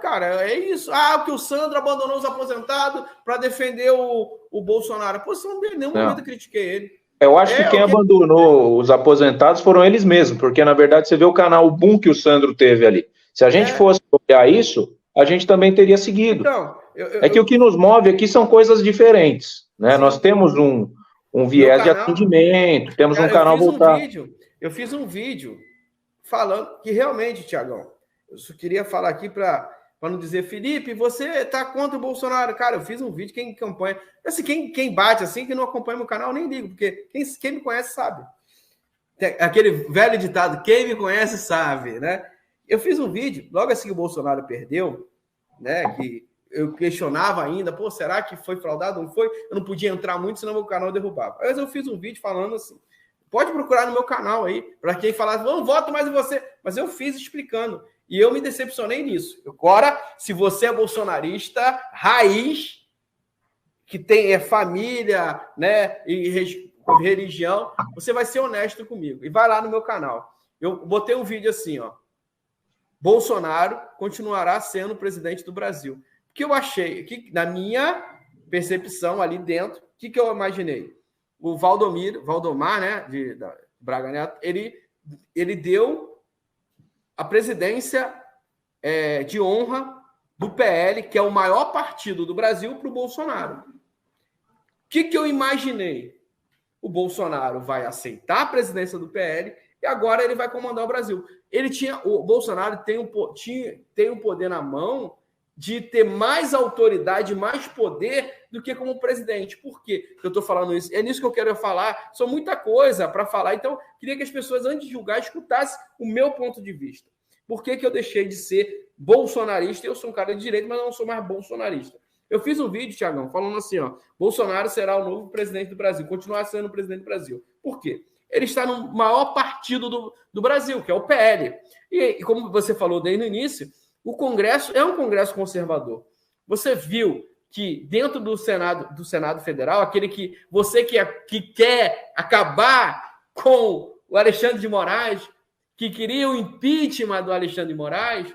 Speaker 1: cara, é isso. Porque o Sandro abandonou os aposentados para defender o Bolsonaro. A posição dele, em nenhum momento eu critiquei ele.
Speaker 2: Eu acho que quem abandonou os aposentados foram eles mesmos, porque, na verdade, você vê o canal, o boom que o Sandro teve ali. Se a gente fosse olhar isso, a gente também teria seguido. Então, que o que nos move aqui são coisas diferentes, né? Nós temos um viés de atendimento, temos um canal voltado.
Speaker 1: Eu fiz um vídeo falando que realmente, Tiagão, eu só queria falar aqui para não dizer, Felipe, você tá contra o Bolsonaro. Cara, eu fiz um vídeo, quem acompanha... Assim, quem bate assim, que não acompanha meu canal, nem ligo, porque quem me conhece sabe. Aquele velho ditado, quem me conhece sabe, né? Eu fiz um vídeo, logo assim que o Bolsonaro perdeu, né, que eu questionava ainda, pô, será que foi fraudado? Não foi? Eu não podia entrar muito, senão meu canal derrubava. Mas eu fiz um vídeo falando assim, pode procurar no meu canal aí, para quem falar, não voto mais em você. Mas eu fiz explicando. E eu me decepcionei nisso. Agora, se você é bolsonarista, raiz, que tem família, né, e religião, você vai ser honesto comigo. E vai lá no meu canal. Eu botei um vídeo assim, ó. Bolsonaro continuará sendo presidente do Brasil. Porque eu achei, que na minha percepção ali dentro, o que eu imaginei? O Valdomar, né, de Braga Neto, ele deu a presidência de honra do PL, que é o maior partido do Brasil, para o Bolsonaro. O que eu imaginei? O Bolsonaro vai aceitar a presidência do PL e agora ele vai comandar o Brasil. O Bolsonaro tem um poder na mão de ter mais autoridade, mais poder do que como presidente. Por quê que eu estou falando isso? É nisso que eu quero falar. São muita coisa para falar. Então, queria que as pessoas, antes de julgar, escutassem o meu ponto de vista. Por que eu deixei de ser bolsonarista? Eu sou um cara de direita, mas não sou mais bolsonarista. Eu fiz um vídeo, Tiagão, falando assim, ó, Bolsonaro será o novo presidente do Brasil, continuar sendo o presidente do Brasil. Por quê? Ele está no maior partido do Brasil, que é o PL. E como você falou desde o início, o Congresso é um Congresso conservador. Você viu que dentro do Senado Federal, aquele que você que quer acabar com o Alexandre de Moraes, que queria o impeachment do Alexandre de Moraes,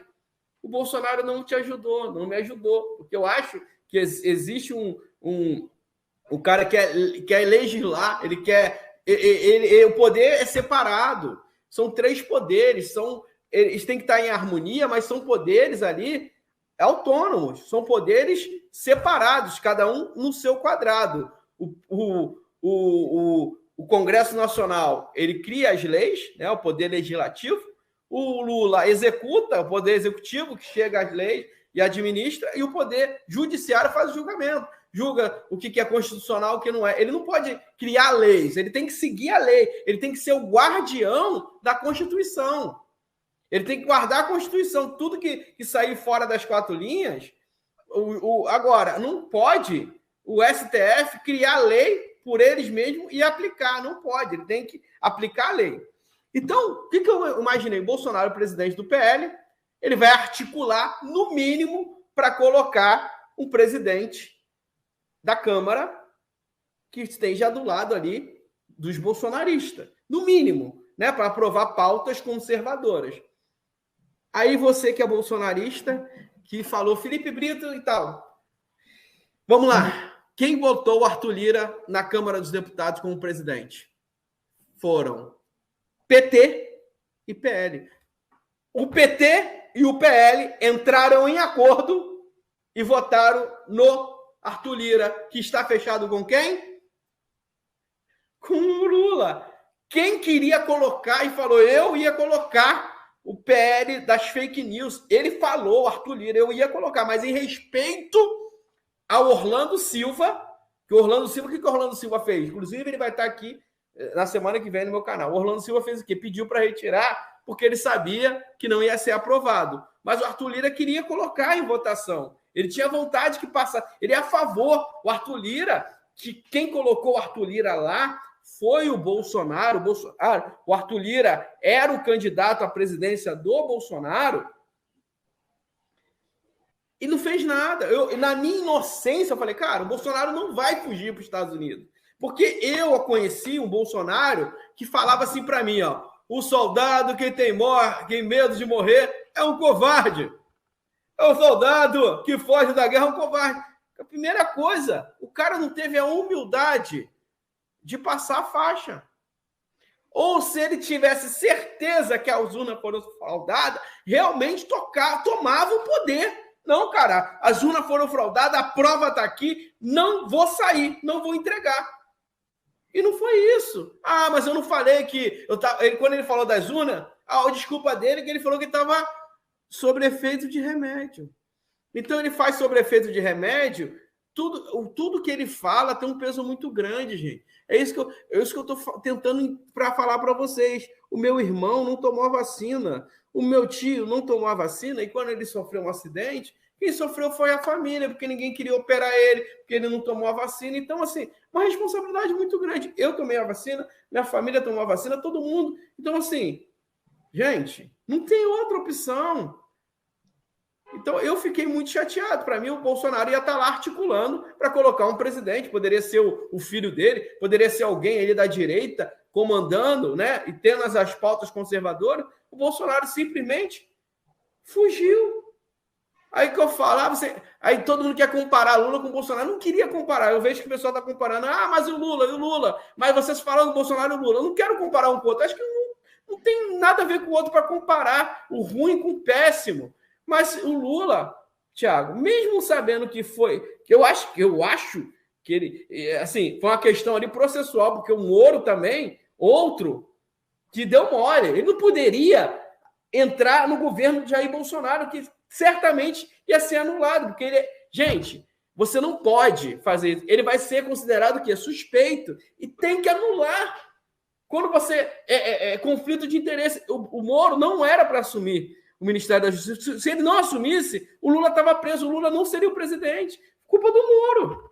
Speaker 1: o Bolsonaro não te ajudou, não me ajudou, porque eu acho que existe o cara que quer legislar, ele quer... o poder é separado, são 3 poderes, eles têm que estar em harmonia, mas são poderes ali autônomos, são poderes separados, cada um no seu quadrado. O Congresso Nacional, ele cria as leis, né, o poder legislativo, o Lula executa, o poder executivo que chega às leis e administra, e o poder judiciário faz o julgamento, julga o que é constitucional, o que não é. Ele não pode criar leis, ele tem que seguir a lei, ele tem que ser o guardião da Constituição. Ele tem que guardar a Constituição. Tudo que sair fora das 4 linhas... Agora, não pode o STF criar lei por eles mesmos e aplicar. Não pode. Ele tem que aplicar a lei. Então, o que eu imaginei? Bolsonaro, presidente do PL, ele vai articular, no mínimo, para colocar um presidente da Câmara que esteja do lado ali dos bolsonaristas. No mínimo, né, para aprovar pautas conservadoras. Aí você que é bolsonarista, que falou Felipe Brito e tal. Vamos lá. Quem votou o Arthur Lira na Câmara dos Deputados como presidente? Foram PT e PL. O PT e o PL entraram em acordo e votaram no Arthur Lira, que está fechado com quem? Com o Lula. Quem queria colocar e falou, eu ia colocar o PL das fake news. Ele falou, Arthur Lira, eu ia colocar, mas em respeito ao Orlando Silva, que o Orlando Silva, o que o Orlando Silva fez? Inclusive, ele vai estar aqui na semana que vem no meu canal. O Orlando Silva fez o quê? Pediu para retirar, porque ele sabia que não ia ser aprovado. Mas o Arthur Lira queria colocar em votação. Ele tinha vontade que passasse. Ele é a favor. O Arthur Lira, que quem colocou o Arthur Lira lá foi o Bolsonaro. O Arthur Lira era o candidato à presidência do Bolsonaro e não fez nada. Na minha inocência, eu falei, cara, o Bolsonaro não vai fugir para os Estados Unidos. Porque eu conheci um Bolsonaro que falava assim para mim, ó, o soldado que tem medo de morrer é um covarde. É o soldado que foge da guerra é um covarde. A primeira coisa, o cara não teve a humildade de passar a faixa. Ou se ele tivesse certeza que as urnas foram fraudadas, realmente tomava o poder. Não, cara, as urnas foram fraudadas, a prova está aqui, não vou sair, não vou entregar. E não foi isso. Ah, mas eu não falei que... quando ele falou das urnas, a desculpa dele é que ele falou que estava sob efeito de remédio. Então ele faz sob efeito de remédio, tudo que ele fala tem um peso muito grande, gente. É isso que eu estou tentando para falar para vocês. O meu irmão não tomou a vacina. O meu tio não tomou a vacina. E quando ele sofreu um acidente, quem sofreu foi a família, porque ninguém queria operar ele, porque ele não tomou a vacina. Então, assim, uma responsabilidade muito grande. Eu tomei a vacina, minha família tomou a vacina, todo mundo. Então, assim, gente, não tem outra opção. Então, eu fiquei muito chateado. Para mim, o Bolsonaro ia estar lá articulando para colocar um presidente. Poderia ser o filho dele, poderia ser alguém ali da direita comandando, né? E tendo as pautas conservadoras. O Bolsonaro simplesmente fugiu. Aí que eu falava, aí todo mundo quer comparar Lula com o Bolsonaro. Eu não queria comparar. Eu vejo que o pessoal está comparando. Ah, mas o Lula. Mas vocês falam do Bolsonaro e o Lula. Eu não quero comparar um com o outro. Acho que não tem nada a ver com o outro para comparar o ruim com o péssimo. Mas o Lula, Thiago, mesmo sabendo que foi... que eu acho que ele... Assim, foi uma questão ali processual, porque o Moro também, outro, que deu mole. Ele não poderia entrar no governo de Jair Bolsonaro, que certamente ia ser anulado, porque ele... Gente, você não pode fazer isso. Ele vai ser considerado o quê? Suspeito. E tem que anular. Quando você... conflito de interesse. O Moro não era para assumir o Ministério da Justiça. Se ele não assumisse, o Lula estava preso, o Lula não seria o presidente. Culpa do Moro.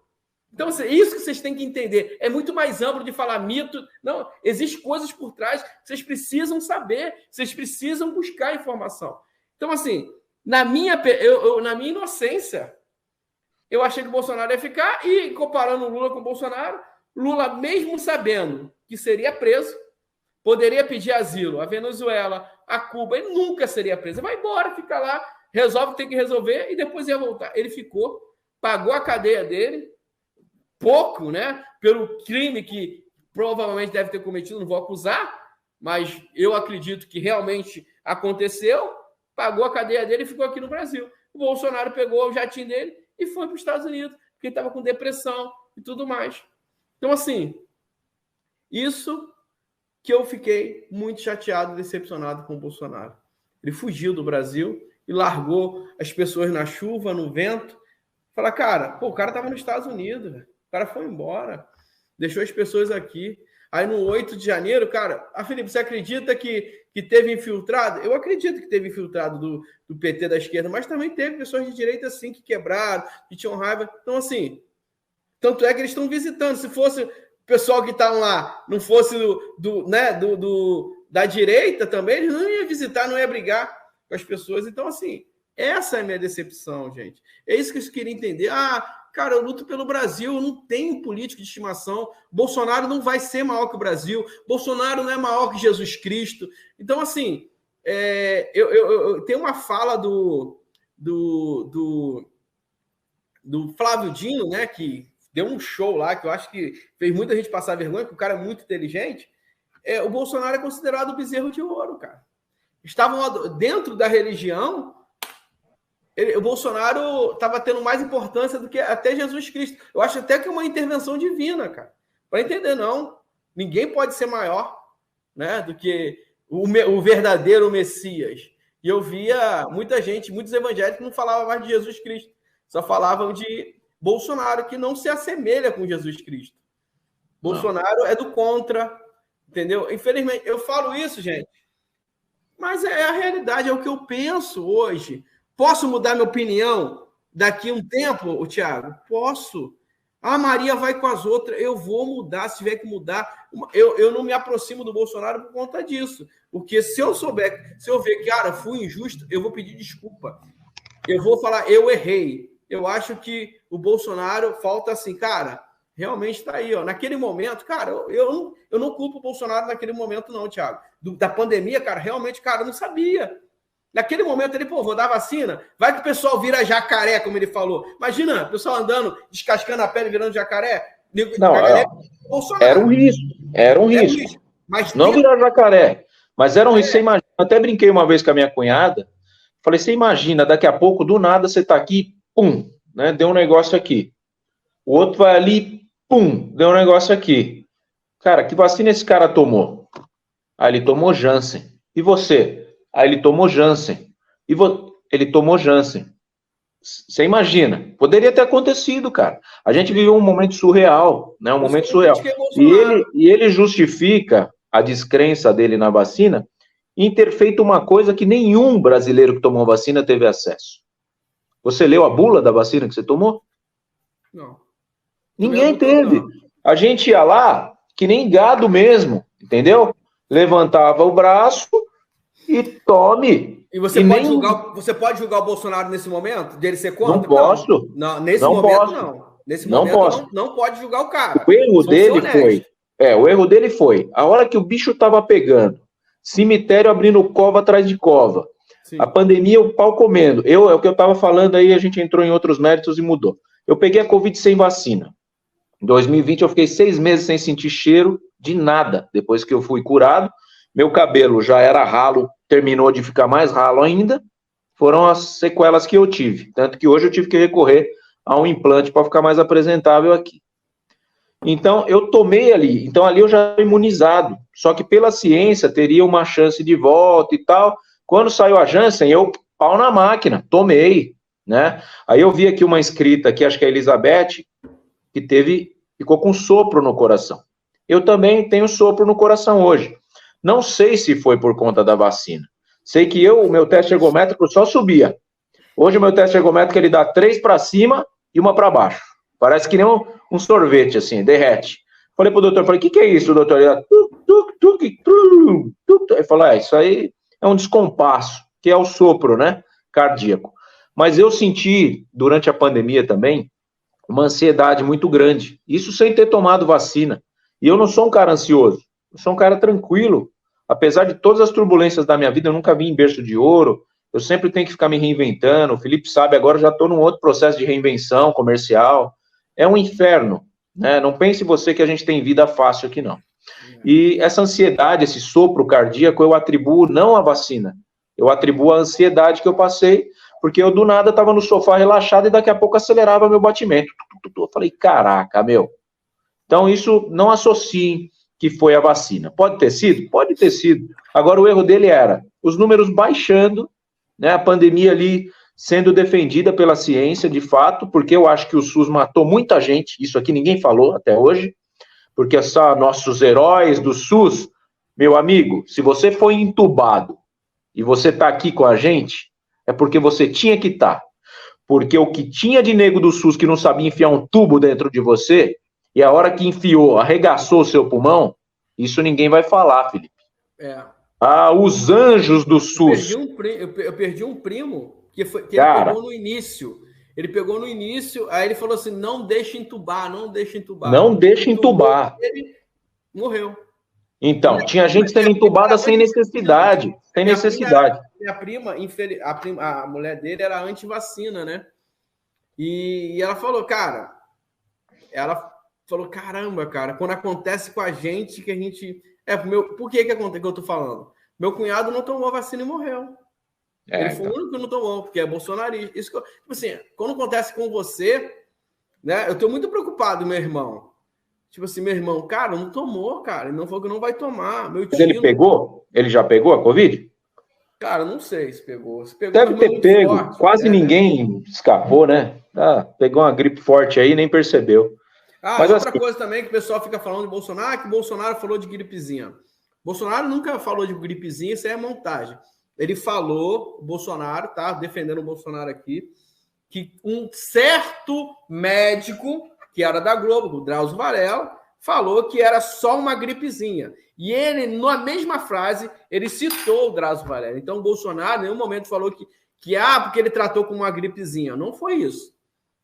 Speaker 1: Então, isso que vocês têm que entender. É muito mais amplo de falar mito. Não, existem coisas por trás que vocês precisam saber, vocês precisam buscar informação. Então, assim, na minha inocência, Eu achei que o Bolsonaro ia ficar, e comparando o Lula com o Bolsonaro, Lula, mesmo sabendo que seria preso, poderia pedir asilo à Venezuela, a Cuba, ele nunca seria preso. Vai embora, fica lá, resolve o que tem que resolver e depois ia voltar. Ele ficou, pagou a cadeia dele, pouco, né? Pelo crime que provavelmente deve ter cometido, não vou acusar, mas eu acredito que realmente aconteceu, pagou a cadeia dele e ficou aqui no Brasil. O Bolsonaro pegou o jatinho dele e foi para os Estados Unidos, porque ele estava com depressão e tudo mais. Então, assim, isso que eu fiquei muito chateado e decepcionado com o Bolsonaro. Ele fugiu do Brasil e largou as pessoas na chuva, no vento. Fala, cara, pô, o cara estava nos Estados Unidos, velho. O cara foi embora, deixou as pessoas aqui. Aí no 8 de janeiro, cara, Felipe, você acredita que teve infiltrado? Eu acredito que teve infiltrado do PT da esquerda, mas também teve pessoas de direita assim que quebraram, que tinham raiva. Então, assim, tanto é que eles estão visitando. Se fosse o pessoal que estavam lá, não fosse da direita também, eles não iam visitar, não iam brigar com as pessoas. Então, assim, essa é a minha decepção, gente. É isso que eu queria entender. Cara, eu luto pelo Brasil, eu não tenho político de estimação. Bolsonaro não vai ser maior que o Brasil. Bolsonaro não é maior que Jesus Cristo. Então, assim, eu tenho uma fala do Flávio Dino, né, que deu um show lá, que eu acho que fez muita gente passar vergonha, porque o cara é muito inteligente. O Bolsonaro é considerado o bezerro de ouro, cara. Estavam dentro da religião... o Bolsonaro estava tendo mais importância do que até Jesus Cristo. Eu acho até que é uma intervenção divina, cara. Para entender, não. Ninguém pode ser maior, né, do que o verdadeiro Messias. E eu via muita gente, muitos evangélicos não falavam mais de Jesus Cristo. Só falavam de Bolsonaro, que não se assemelha com Jesus Cristo. Bolsonaro é do contra, entendeu? Infelizmente, eu falo isso, gente. Mas é a realidade, é o que eu penso hoje. Posso mudar minha opinião daqui a um tempo, Thiago? Posso. A Maria vai com as outras, eu vou mudar, se tiver que mudar. Eu não me aproximo do Bolsonaro por conta disso. Porque se eu ver que, cara, fui injusto, eu vou pedir desculpa. Eu vou falar, eu errei. Eu acho que o Bolsonaro falta assim, cara, realmente está aí, ó. Naquele momento, cara, eu não culpo o Bolsonaro naquele momento, não, Thiago. Da pandemia, cara, realmente, cara, eu não sabia. Naquele momento ele, vou dar vacina, vai que o pessoal vira jacaré, como ele falou. Imagina, o pessoal andando, descascando a pele, virando jacaré.
Speaker 2: Não, era um risco. Mas não virar jacaré, mas era um risco. Você imagina, até brinquei uma vez com a minha cunhada, falei, você imagina, daqui a pouco, do nada, você tá aqui, pum, né, deu um negócio aqui. O outro vai ali, pum, deu um negócio aqui. Cara, que vacina esse cara tomou? Aí ele tomou Janssen. E você? Aí ele tomou Janssen. Ele tomou Janssen. Você imagina? Poderia ter acontecido, cara. A gente viveu um momento surreal, né? Um momento surreal. E ele justifica a descrença dele na vacina em ter feito uma coisa que nenhum brasileiro que tomou vacina teve acesso. Você leu a bula da vacina que você tomou?
Speaker 1: Não.
Speaker 2: Ninguém teve. A gente ia lá, que nem gado mesmo, entendeu? Levantava o braço e tome.
Speaker 1: E você pode julgar o Bolsonaro nesse momento? Dele ser contra?
Speaker 2: Não posso.
Speaker 1: Não, nesse momento, não. Nesse momento, não pode julgar o cara.
Speaker 2: O erro dele foi... o erro dele foi, a hora que o bicho tava pegando, cemitério abrindo cova atrás de cova, sim, a pandemia, o pau comendo. É o que eu tava falando aí, a gente entrou em outros méritos e mudou. Eu peguei a Covid sem vacina. Em 2020, eu fiquei 6 meses sem sentir cheiro de nada. Depois que eu fui curado, meu cabelo já era ralo, terminou de ficar mais ralo ainda. Foram as sequelas que eu tive. Tanto que hoje eu tive que recorrer a um implante para ficar mais apresentável aqui. Então, eu tomei ali. Então, ali eu já estou imunizado. Só que pela ciência, teria uma chance de volta e tal. Quando saiu a Janssen, eu, pau na máquina, tomei, né? Aí eu vi aqui uma inscrita, aqui, acho que é a Elizabeth, que ficou com sopro no coração. Eu também tenho sopro no coração hoje. Não sei se foi por conta da vacina. Sei que o meu teste ergométrico só subia. Hoje o meu teste ergométrico, ele dá 3 para cima e 1 para baixo. Parece que nem um sorvete, assim, derrete. Falei pro doutor, o que é isso, doutor? Ele falou, isso aí é um descompasso, que é o sopro, né, cardíaco. Mas eu senti, durante a pandemia também, uma ansiedade muito grande. Isso sem ter tomado vacina. E eu não sou um cara ansioso, eu sou um cara tranquilo. Apesar de todas as turbulências da minha vida, eu nunca vim em berço de ouro, eu sempre tenho que ficar me reinventando. O Felipe sabe, agora eu já estou num outro processo de reinvenção comercial. É um inferno, né? Não pense você que a gente tem vida fácil aqui, não. E essa ansiedade, esse sopro cardíaco, eu atribuo não à vacina, eu atribuo à ansiedade que eu passei, porque eu do nada estava no sofá relaxado e daqui a pouco acelerava meu batimento. Eu falei, caraca, meu. Então isso não associem que foi a vacina. Pode ter sido? Pode ter sido. Agora o erro dele era os números baixando, né, a pandemia ali sendo defendida pela ciência, de fato, porque eu acho que o SUS matou muita gente, isso aqui ninguém falou até hoje, porque só nossos heróis do SUS, meu amigo, se você foi entubado e você está aqui com a gente, é porque você tinha que estar. Porque o que tinha de nego do SUS que não sabia enfiar um tubo dentro de você, e a hora que enfiou, arregaçou o seu pulmão, isso ninguém vai falar, Felipe. Os anjos do SUS.
Speaker 1: Eu perdi um primo que ele pegou no início. Ele pegou no início, aí ele falou assim, não deixa entubar, não deixa entubar.
Speaker 2: Não deixa entubar.
Speaker 1: Ele morreu.
Speaker 2: Então, tinha gente sendo entubada sem necessidade. Sem necessidade.
Speaker 1: Minha prima, a mulher dele era anti-vacina, né? E ela falou, caramba, cara, quando acontece com a gente, que a gente... Por que acontece que eu tô falando? Meu cunhado não tomou vacina e morreu. Ele foi o único que não tomou, porque é bolsonarista. Isso, tipo assim, quando acontece com você, né? Eu tô muito preocupado, meu irmão. Tipo assim, meu irmão, cara, não tomou, cara. Ele não falou que não vai tomar. Mas
Speaker 2: ele pegou? Ele já pegou a Covid?
Speaker 1: Cara, não sei se pegou.
Speaker 2: Deve ter pego. Forte, quase ninguém escapou, né? Pegou uma gripe forte aí e nem percebeu.
Speaker 1: Mas outra coisa também que o pessoal fica falando de Bolsonaro, que Bolsonaro falou de gripezinha. Bolsonaro nunca falou de gripezinha, isso aí é montagem. Ele falou, Bolsonaro, tá defendendo o Bolsonaro aqui, que um certo médico, que era da Globo, o Drauzio Varela, falou que era só uma gripezinha. E ele, na mesma frase, ele citou o Drauzio Varela. Então, o Bolsonaro, em nenhum momento, falou que porque ele tratou como uma gripezinha. Não foi isso.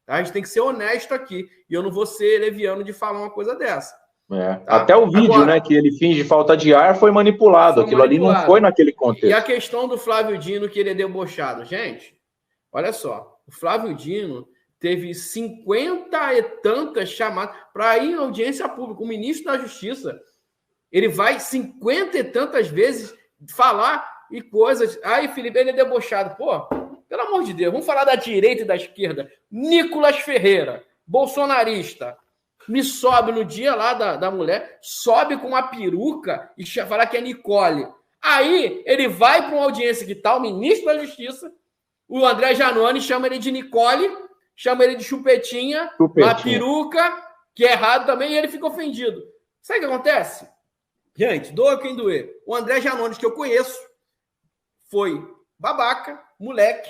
Speaker 1: A gente tem que ser honesto aqui. E eu não vou ser leviano de falar uma coisa dessa.
Speaker 2: Tá? Até o vídeo, agora, né, que ele finge falta de ar foi manipulado. Aquilo ali não foi naquele contexto.
Speaker 1: E a questão do Flávio Dino, que ele é debochado. Gente, olha só. O Flávio Dino teve 50 e tantas chamadas para ir em audiência pública. O ministro da Justiça, ele vai 50 e tantas vezes falar e coisas. Aí, Felipe, ele é debochado. Pô, pelo amor de Deus, vamos falar da direita e da esquerda. Nicolas Ferreira, bolsonarista, me sobe no dia lá da mulher, sobe com uma peruca e falar que é Nicole. Aí, ele vai para uma audiência que está o ministro da Justiça, o André Janone chama ele de Nicole, chama ele de chupetinha, uma peruca, que é errado também, e ele fica ofendido. Sabe o que acontece? Gente, doa quem doer. O André Janone, que eu conheço, foi babaca, moleque,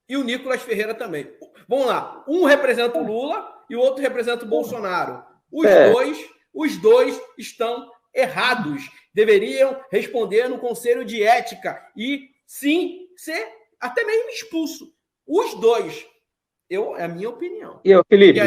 Speaker 1: e o Nicolas Ferreira também. Vamos lá. Um representa o Lula e o outro representa o Bolsonaro. Os dois estão errados. Deveriam responder no Conselho de Ética e, sim, ser até mesmo expulso. Os dois. É a minha opinião.
Speaker 2: E Felipe,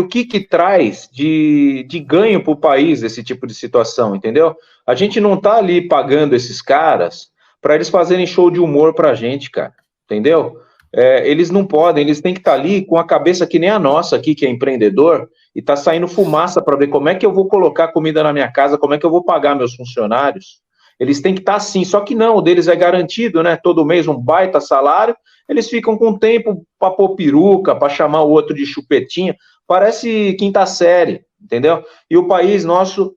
Speaker 2: o que traz de ganho para o país esse tipo de situação, entendeu? A gente não está ali pagando esses caras para eles fazerem show de humor para a gente, cara, entendeu? Eles não podem, eles têm que estar ali com a cabeça que nem a nossa aqui, que é empreendedor, e tá saindo fumaça para ver como é que eu vou colocar comida na minha casa, como é que eu vou pagar meus funcionários. Eles têm que estar assim, só que não, o deles é garantido, né? Todo mês um baita salário, eles ficam com tempo para pôr peruca, para chamar o outro de chupetinha, parece quinta série, entendeu? E o país nosso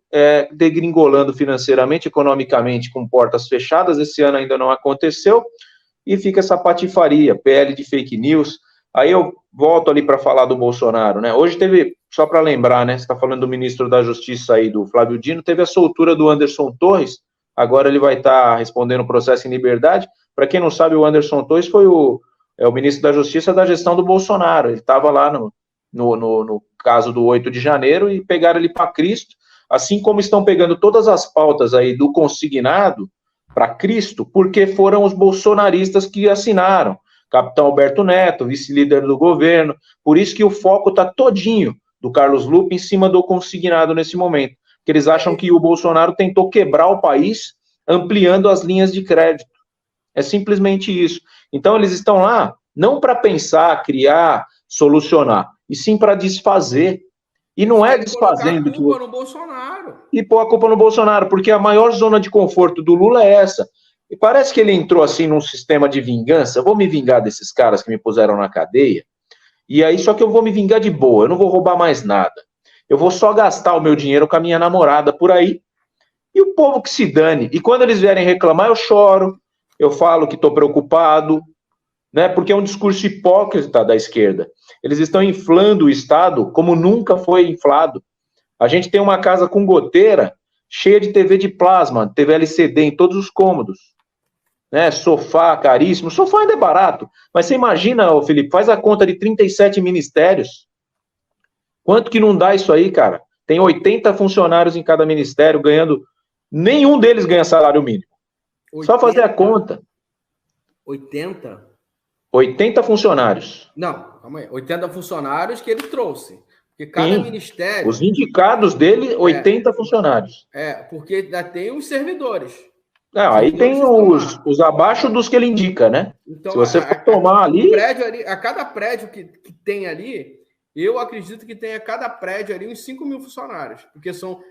Speaker 2: degringolando financeiramente, economicamente, com portas fechadas, esse ano ainda não aconteceu, e fica essa patifaria, PL de fake news. Aí eu volto ali para falar do Bolsonaro, né? Hoje teve, só para lembrar, né? Você está falando do ministro da Justiça aí, do Flávio Dino, teve a soltura do Anderson Torres, agora ele vai estar respondendo o processo em liberdade. Para quem não sabe, o Anderson Torres foi o ministro da Justiça da gestão do Bolsonaro. Ele estava lá no caso do 8 de janeiro e pegaram ele para Cristo, assim como estão pegando todas as pautas aí do consignado para Cristo, porque foram os bolsonaristas que assinaram. Capitão Alberto Neto, vice-líder do governo. Por isso que o foco está todinho do Carlos Lupe em cima do consignado nesse momento. Porque eles acham que o Bolsonaro tentou quebrar o país ampliando as linhas de crédito. É simplesmente isso. Então, eles estão lá não para pensar, criar, solucionar, e sim para desfazer. E não é desfazendo que...
Speaker 1: Pôr a culpa no Bolsonaro.
Speaker 2: E pôr a culpa no Bolsonaro, porque a maior zona de conforto do Lula é essa. E parece que ele entrou assim num sistema de vingança. Vou me vingar desses caras que me puseram na cadeia. E aí, só que eu vou me vingar de boa, eu não vou roubar mais nada. Eu vou só gastar o meu dinheiro com a minha namorada por aí. E o povo que se dane. E quando eles vierem reclamar, eu choro, eu falo que estou preocupado, né? Porque é um discurso hipócrita da esquerda. Eles estão inflando o Estado como nunca foi inflado. A gente tem uma casa com goteira, cheia de TV de plasma, TV LCD em todos os cômodos. Né? Sofá caríssimo. Sofá ainda é barato. Mas você imagina, ô Felipe, faz a conta de 37 ministérios. Quanto que não dá isso aí, cara? Tem 80 funcionários em cada ministério ganhando... Nenhum deles ganha salário mínimo. 80? Só fazer a conta.
Speaker 1: 80?
Speaker 2: 80 funcionários.
Speaker 1: Não, calma aí. 80 funcionários que ele trouxe. Porque cada ministério...
Speaker 2: Os indicados dele, 80 funcionários.
Speaker 1: Porque ainda tem os servidores.
Speaker 2: Não, aí tem os abaixo dos que ele indica, né?
Speaker 1: Então,
Speaker 2: se você for tomar ali...
Speaker 1: A cada prédio que tem ali, eu acredito que tenha cada prédio ali uns 5 mil funcionários. Porque são...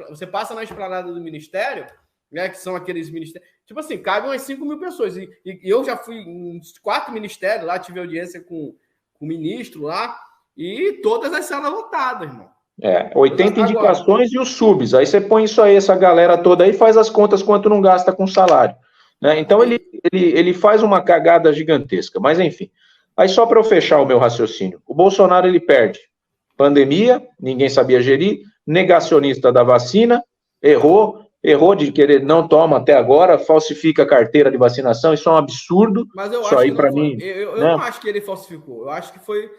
Speaker 1: você passa na esplanada do ministério, né, que são aqueles ministérios... Tipo assim, cabem umas 5 mil pessoas. E eu já fui em 4 ministérios lá, tive audiência com o ministro lá, e todas as salas lotadas, irmão.
Speaker 2: 80 indicações e os subs. Aí você põe isso aí, essa galera toda aí, faz as contas quanto não gasta com salário. Né? Então ele faz uma cagada gigantesca. Mas enfim. Aí só para eu fechar o meu raciocínio. O Bolsonaro ele perde pandemia, ninguém sabia gerir, negacionista da vacina, errou de querer, não toma até agora, falsifica a carteira de vacinação, isso é um absurdo.
Speaker 1: Mas eu
Speaker 2: isso
Speaker 1: acho
Speaker 2: aí
Speaker 1: que
Speaker 2: para mim.
Speaker 1: Eu não acho que ele falsificou, eu acho que foi.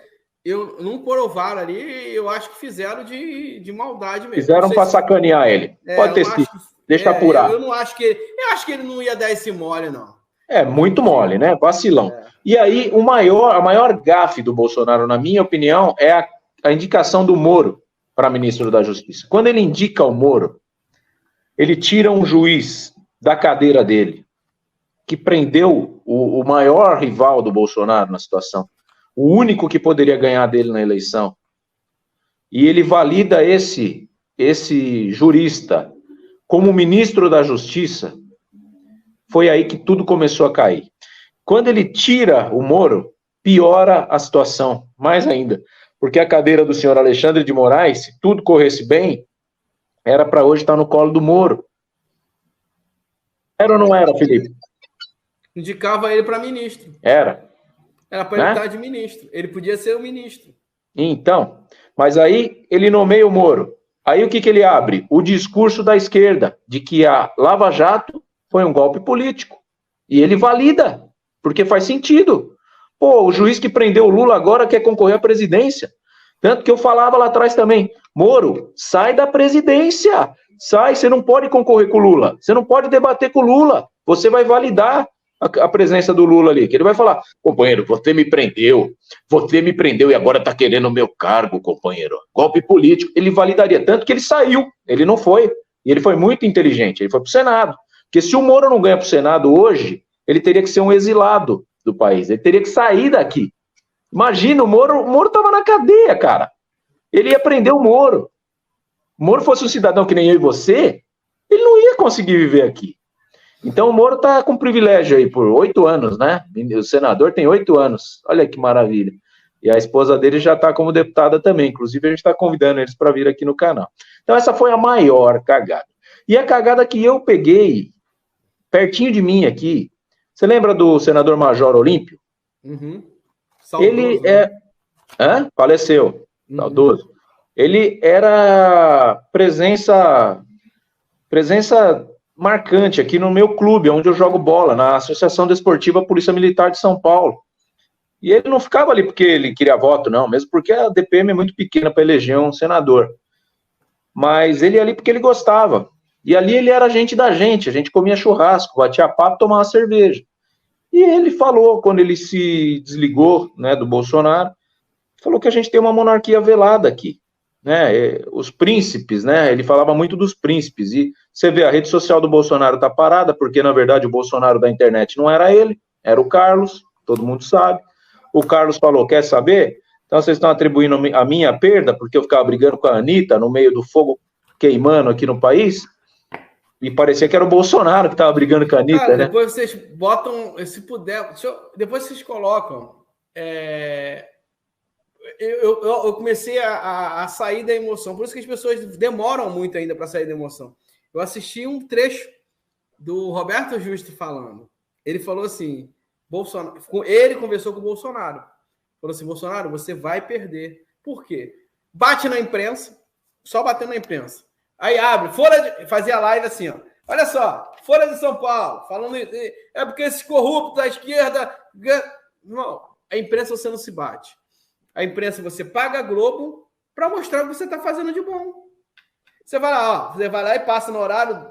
Speaker 1: Eu não provaram ali, eu acho que fizeram de maldade mesmo.
Speaker 2: Fizeram para sacanear ele. Pode ter sido. Deixa apurar.
Speaker 1: Eu acho que ele não ia dar esse mole, não.
Speaker 2: Muito mole, né? Vacilão. E aí, a maior gafe do Bolsonaro, na minha opinião, é a indicação do Moro para ministro da Justiça. Quando ele indica o Moro, ele tira um juiz da cadeira dele, que prendeu o maior rival do Bolsonaro na situação, o único que poderia ganhar dele na eleição, e ele valida esse jurista como ministro da Justiça. Foi aí que tudo começou a cair. Quando ele tira o Moro, piora a situação, mais ainda, porque a cadeira do senhor Alexandre de Moraes, se tudo corresse bem, era para hoje estar no colo do Moro. Era ou não era, Felipe?
Speaker 1: Indicava ele para ministro.
Speaker 2: Era
Speaker 1: para ele estar de ministro. Ele podia ser o ministro.
Speaker 2: Então, mas aí ele nomeia o Moro. Aí o que ele abre? O discurso da esquerda, de que a Lava Jato foi um golpe político. E ele valida, porque faz sentido. Pô, o juiz que prendeu o Lula agora quer concorrer à presidência. Tanto que eu falava lá atrás também, Moro, sai da presidência. Sai, você não pode concorrer com o Lula. Você não pode debater com o Lula. Você vai validar a presença do Lula ali. Que ele vai falar, companheiro, você me prendeu e agora tá querendo o meu cargo, companheiro. Golpe político. Ele validaria, tanto que ele saiu. Ele não foi. E ele foi muito inteligente. Ele foi pro Senado. Porque se o Moro não ganha pro Senado hoje, ele teria que ser um exilado do país. Ele teria que sair daqui. Imagina, o Moro tava na cadeia, cara. Ele ia prender o Moro. O Moro fosse um cidadão que nem eu e você, ele não ia conseguir viver aqui. Então o Moro tá com privilégio aí por 8 anos, né? O senador tem 8 anos. Olha que maravilha. E a esposa dele já tá como deputada também. Inclusive a gente tá convidando eles para vir aqui no canal. Então essa foi a maior cagada. E a cagada que eu peguei pertinho de mim aqui. Você lembra do senador Major Olímpio?
Speaker 1: Uhum.
Speaker 2: Saudoso, ele faleceu. Saudoso. Ele era presença marcante aqui no meu clube, onde eu jogo bola, na Associação Desportiva Polícia Militar de São Paulo. E ele não ficava ali porque ele queria voto, não, mesmo porque a DPM é muito pequena para eleger um senador. Mas ele ia ali porque ele gostava. E ali ele era gente da gente, a gente comia churrasco, batia papo, tomava cerveja. E ele falou, quando ele se desligou, né, do Bolsonaro, falou que a gente tem uma monarquia velada aqui, né? Os príncipes, né? Ele falava muito dos príncipes. E você vê, a rede social do Bolsonaro tá parada, porque na verdade o Bolsonaro da internet não era ele, era o Carlos, todo mundo sabe. O Carlos falou: quer saber? Então vocês estão atribuindo a minha perda, porque eu ficava brigando com a Anitta no meio do fogo queimando aqui no país? E parecia que era o Bolsonaro que estava brigando com a Anitta,
Speaker 1: cara,
Speaker 2: né?
Speaker 1: depois vocês botam, se puder, depois vocês colocam. Eu comecei a sair da emoção, por isso que as pessoas demoram muito ainda para sair da emoção. Eu assisti um trecho do Roberto Justo falando. Ele falou assim: Bolsonaro, ele conversou com o Bolsonaro. Falou assim: Bolsonaro, você vai perder. Por quê? Bate na imprensa, só batendo na imprensa. Aí abre, fazia live assim, ó. Olha só, Folha de São Paulo, falando é porque esses corruptos da esquerda. Não, a imprensa você não se bate. A imprensa você paga a Globo para mostrar o que você está fazendo de bom. Você vai lá, você vai lá e passa no horário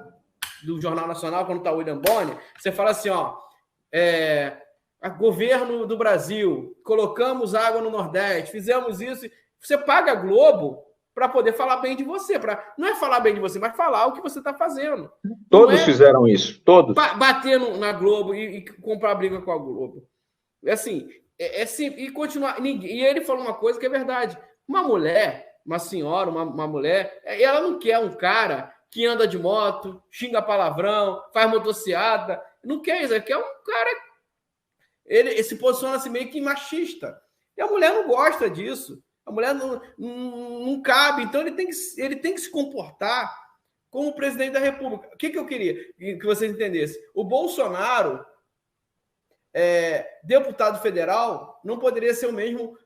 Speaker 1: do Jornal Nacional, quando está o William Bonner, você fala assim, ó, governo do Brasil, colocamos água no Nordeste, fizemos isso. Você paga a Globo para poder falar bem de você. Não é falar bem de você, mas falar o que você está fazendo.
Speaker 2: Todos fizeram isso, todos.
Speaker 1: Bater na Globo e comprar briga com a Globo. Assim, e continuar. E ele falou uma coisa que é verdade. Uma mulher, uma senhora, uma mulher, ela não quer um cara que anda de moto, xinga palavrão, faz motociata. Não quer isso, ela quer um cara. Ele se posiciona assim meio que machista. E a mulher não gosta disso. A mulher não cabe. Então ele tem que se comportar como presidente da República. O que eu queria que vocês entendessem? O Bolsonaro, deputado federal, não poderia ser o mesmo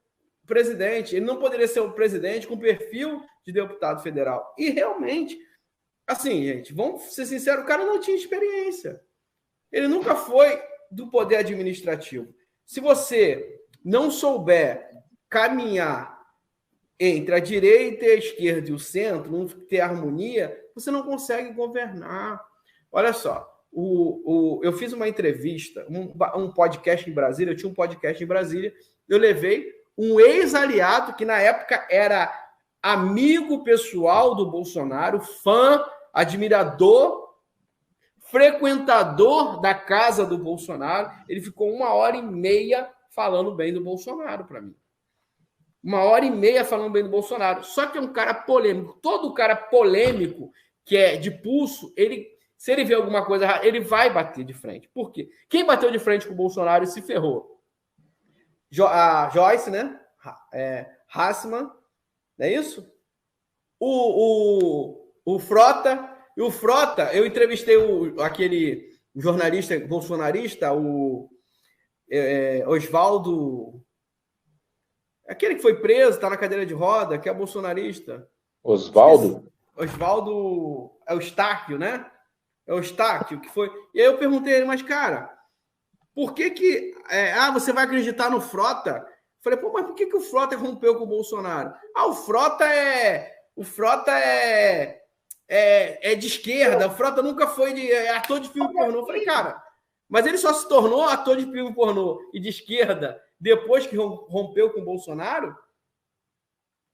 Speaker 1: presidente. Ele não poderia ser o presidente com perfil de deputado federal. E realmente, assim, gente, vamos ser sinceros, o cara não tinha experiência. Ele nunca foi do poder administrativo. Se você não souber caminhar entre a direita e a esquerda e o centro, não ter harmonia, você não consegue governar. Olha só, eu fiz uma entrevista, um podcast em Brasília, eu tinha um podcast em Brasília, eu levei um ex-aliado que na época era amigo pessoal do Bolsonaro, fã, admirador, frequentador da casa do Bolsonaro. Ele ficou 1h30 falando bem do Bolsonaro para mim. 1h30 falando bem do Bolsonaro. Só que é um cara polêmico. Todo cara polêmico, que é de pulso, se ele vê alguma coisa errada, ele vai bater de frente. Por quê? Quem bateu de frente com o Bolsonaro se ferrou? A Joyce, né? Hassmann, não é isso? O Frota. E o Frota, eu entrevistei aquele jornalista bolsonarista, o Oswaldo, aquele que foi preso, está na cadeira de roda, que é bolsonarista.
Speaker 2: Oswaldo?
Speaker 1: Oswaldo é o Estáquio, né? É o Estáquio que foi. E aí eu perguntei a ele, mas cara, por que você vai acreditar no Frota? Falei, pô, mas por que o Frota rompeu com o Bolsonaro? O Frota é de esquerda, o Frota nunca foi ator de filme pornô. Eu falei, cara, mas ele só se tornou ator de filme pornô e de esquerda depois que rompeu com o Bolsonaro?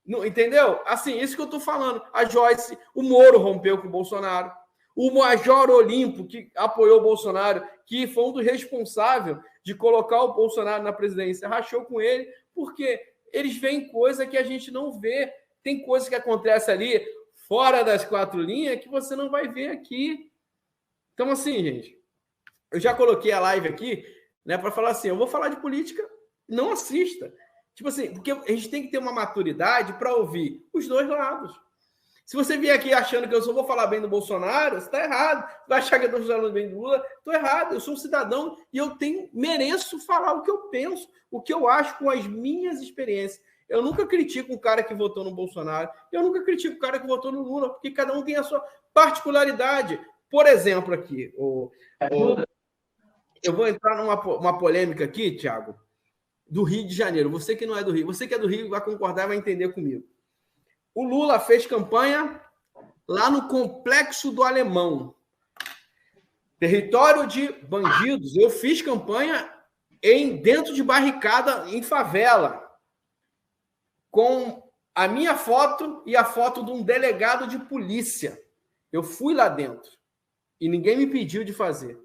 Speaker 1: Não, entendeu? Assim, isso que eu tô falando. A Joyce, o Moro rompeu com o Bolsonaro. O Major Olimpo, que apoiou o Bolsonaro, que foi um dos responsáveis de colocar o Bolsonaro na presidência, rachou com ele, porque eles veem coisa que a gente não vê. Tem coisa que acontece ali fora das quatro linhas que você não vai ver aqui. Então, assim, gente, eu já coloquei a live aqui, né, para falar assim, eu vou falar de política, não assista. Tipo assim, porque a gente tem que ter uma maturidade para ouvir os dois lados. Se você vier aqui achando que eu só vou falar bem do Bolsonaro, você está errado. Vai achar que eu estou falando bem do Lula, estou errado. Eu sou um cidadão e eu mereço falar o que eu penso, o que eu acho com as minhas experiências. Eu nunca critico um cara que votou no Bolsonaro, eu nunca critico um cara que votou no Lula, porque cada um tem a sua particularidade. Por exemplo, aqui, eu vou entrar numa polêmica aqui, Thiago, do Rio de Janeiro. Você que não é do Rio, você que é do Rio vai concordar e vai entender comigo. O Lula fez campanha lá no Complexo do Alemão. Território de bandidos. Eu fiz campanha dentro de barricada em favela, com a minha foto e a foto de um delegado de polícia. Eu fui lá dentro e ninguém me pediu de fazer.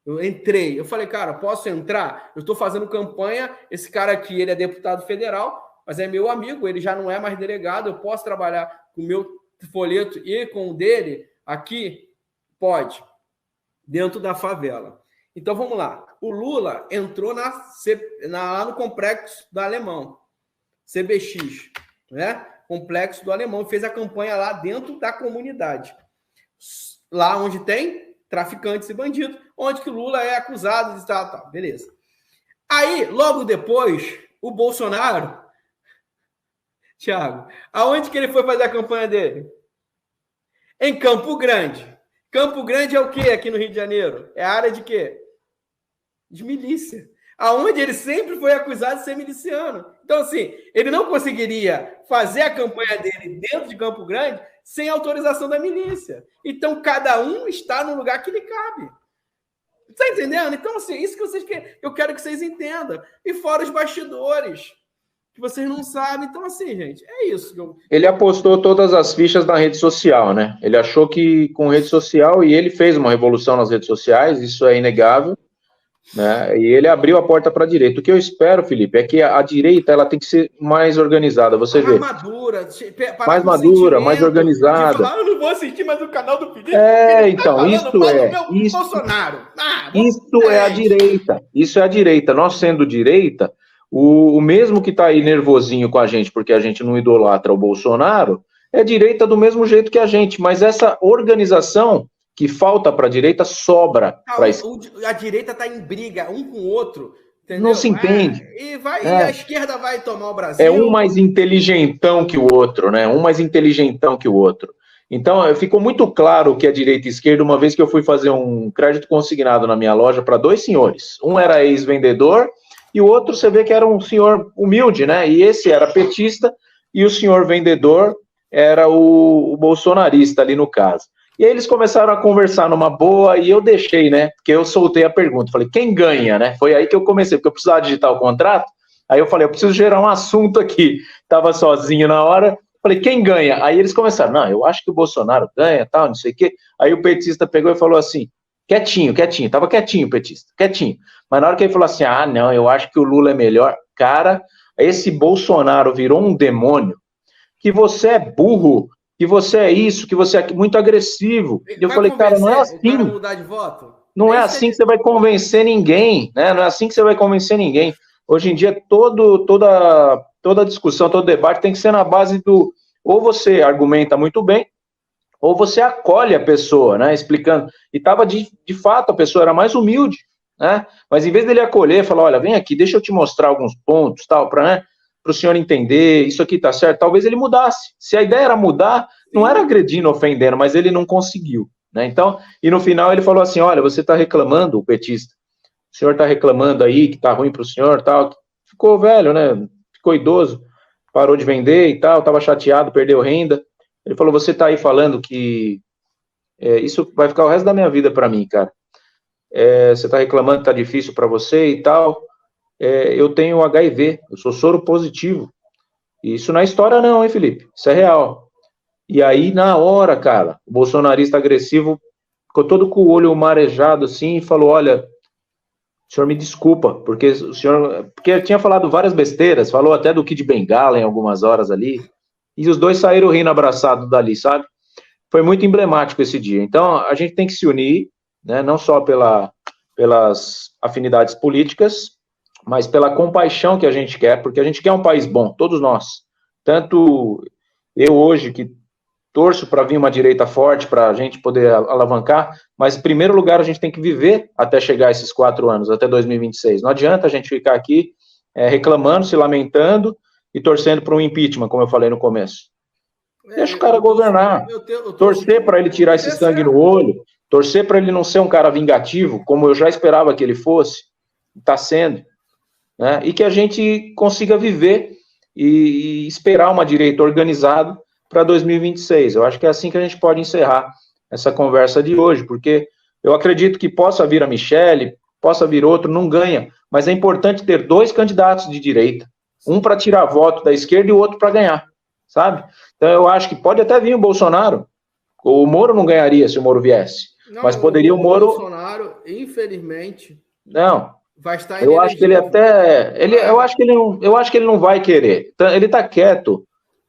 Speaker 1: Eu entrei, eu falei, cara, posso entrar? Eu estou fazendo campanha, esse cara aqui, ele é deputado federal, mas é meu amigo, ele já não é mais delegado, eu posso trabalhar com o meu folheto e com o dele aqui? Pode, dentro da favela. Então, vamos lá. O Lula entrou lá no Complexo do Alemão, CBX, né? Complexo do Alemão, fez a campanha lá dentro da comunidade. Lá onde tem traficantes e bandidos, onde que o Lula é acusado de tal, beleza. Aí, logo depois, o Bolsonaro, Thiago, aonde que ele foi fazer a campanha dele? Em Campo Grande. Campo Grande é o quê aqui no Rio de Janeiro? É a área de quê? De milícia. Aonde ele sempre foi acusado de ser miliciano. Então, assim, ele não conseguiria fazer a campanha dele dentro de Campo Grande sem autorização da milícia. Então, cada um está no lugar que lhe cabe. Está entendendo? Então, assim, isso que eu quero que vocês entendam. E fora os bastidores, que vocês não sabem. Então, assim, gente, é isso.
Speaker 2: Ele apostou todas as fichas na rede social, né? Ele achou que com rede social, e ele fez uma revolução nas redes sociais, isso é inegável, né? E ele abriu a porta para a direita. O que eu espero, Felipe, é que a direita ela tem que ser mais organizada. Você vê? Mais madura, mais organizada.
Speaker 1: Falar, eu não vou assistir mais o canal do Felipe.
Speaker 2: Então,
Speaker 1: Bolsonaro.
Speaker 2: Isso é a direita. Isso é a direita. Nós sendo direita, o mesmo que está aí nervosinho com a gente, porque a gente não idolatra o Bolsonaro, é direita do mesmo jeito que a gente. Mas essa organização que falta para a direita sobra para
Speaker 1: a direita está em briga um com o outro, entendeu?
Speaker 2: Não se entende.
Speaker 1: E a esquerda vai tomar o Brasil.
Speaker 2: É um mais inteligentão que o outro, né? Um mais inteligentão que o outro. Então, ficou muito claro que a direita e a esquerda, uma vez que eu fui fazer um crédito consignado na minha loja para dois senhores. Um era ex-vendedor e o outro você vê que era um senhor humilde, né? E esse era petista e o senhor vendedor era o bolsonarista ali no caso. E aí eles começaram a conversar numa boa e eu deixei, né? Porque eu soltei a pergunta. Falei, quem ganha, né? Foi aí que eu comecei, porque eu precisava digitar o contrato. Aí eu falei, eu preciso gerar um assunto aqui. Tava sozinho na hora. Falei, quem ganha? Aí eles começaram, não, eu acho que o Bolsonaro ganha, tal, não sei o quê. Aí o petista pegou e falou assim, quietinho. Tava quietinho o petista, quietinho. Mas na hora que ele falou assim, não, eu acho que o Lula é melhor. Cara, esse Bolsonaro virou um demônio. Que você é burro. Que você é isso, que você é muito agressivo. E eu falei, cara, não é assim.
Speaker 1: Mudar de voto?
Speaker 2: Não é assim que você vai convencer ninguém, né? Não é assim que você vai convencer ninguém. Hoje em dia, toda discussão, todo debate tem que ser na base do... Ou você argumenta muito bem, ou você acolhe a pessoa, né? Explicando. E estava, de fato, a pessoa era mais humilde, né? Mas em vez dele acolher, falar, olha, vem aqui, deixa eu te mostrar alguns pontos, tal, para, né? Para o senhor entender, isso aqui está certo, talvez ele mudasse. Se a ideia era mudar, não era agredindo, ofendendo, mas ele não conseguiu, né? Então, e no final ele falou assim, olha, você está reclamando, o petista, o senhor está reclamando aí que está ruim para o senhor, tal, ficou velho, né? Ficou idoso, parou de vender e tal, estava chateado, perdeu renda. Ele falou, você está aí falando que isso vai ficar o resto da minha vida para mim, cara. Você está reclamando que está difícil para você e tal. Eu tenho HIV, eu sou soro positivo. Isso não é história não, hein, Felipe? Isso é real. E aí, na hora, cara, o bolsonarista agressivo ficou todo com o olho marejado, assim, e falou, olha, o senhor me desculpa, porque eu tinha falado várias besteiras, falou até do Kid Bengala em algumas horas ali, e os dois saíram rindo abraçados dali, sabe? Foi muito emblemático esse dia. Então, a gente tem que se unir, né, não só pelas afinidades políticas, mas pela compaixão que a gente quer, porque a gente quer um país bom, todos nós. Tanto eu hoje, que torço para vir uma direita forte, para a gente poder alavancar, mas em primeiro lugar a gente tem que viver até chegar esses 4 anos, até 2026. Não adianta a gente ficar aqui reclamando, se lamentando e torcendo para um impeachment, como eu falei no começo. Deixa o cara governar, torcer para ele tirar esse sangue no olho, torcer para ele não ser um cara vingativo, como eu já esperava que ele fosse, está sendo, né? E que a gente consiga viver e esperar uma direita organizada para 2026. Eu acho que é assim que a gente pode encerrar essa conversa de hoje, porque eu acredito que possa vir a Michelle, possa vir outro, não ganha. Mas é importante ter 2 candidatos de direita. Um para tirar voto da esquerda e o outro para ganhar, sabe? Então eu acho que pode até vir o Bolsonaro. O Moro não ganharia se o Moro viesse.
Speaker 1: Não,
Speaker 2: Mas poderia o Moro...
Speaker 1: Bolsonaro, infelizmente,
Speaker 2: não,
Speaker 1: vai estar
Speaker 2: eu acho que ele até... eu acho que ele não vai querer. Ele está quieto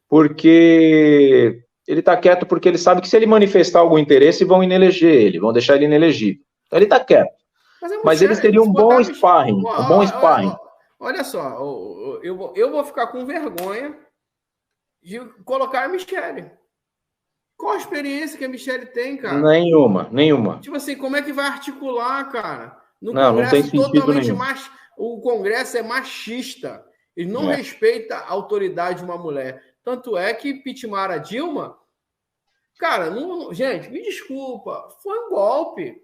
Speaker 2: porque... ele sabe que se ele manifestar algum interesse, vão ineleger ele, vão deixar ele inelegível. Então ele está quieto. Mas ele seria um bom sparring, um bom sparring.
Speaker 1: Olha só, eu vou ficar com vergonha de colocar a Michelle. Qual a experiência que a Michelle tem, cara?
Speaker 2: Nenhuma.
Speaker 1: Tipo assim, como é que vai articular, cara?
Speaker 2: Não tem sentido nenhum.
Speaker 1: O Congresso é machista. Ele não respeita a autoridade de uma mulher. Tanto é que Pitmara Dilma, cara, gente, me desculpa, foi um golpe.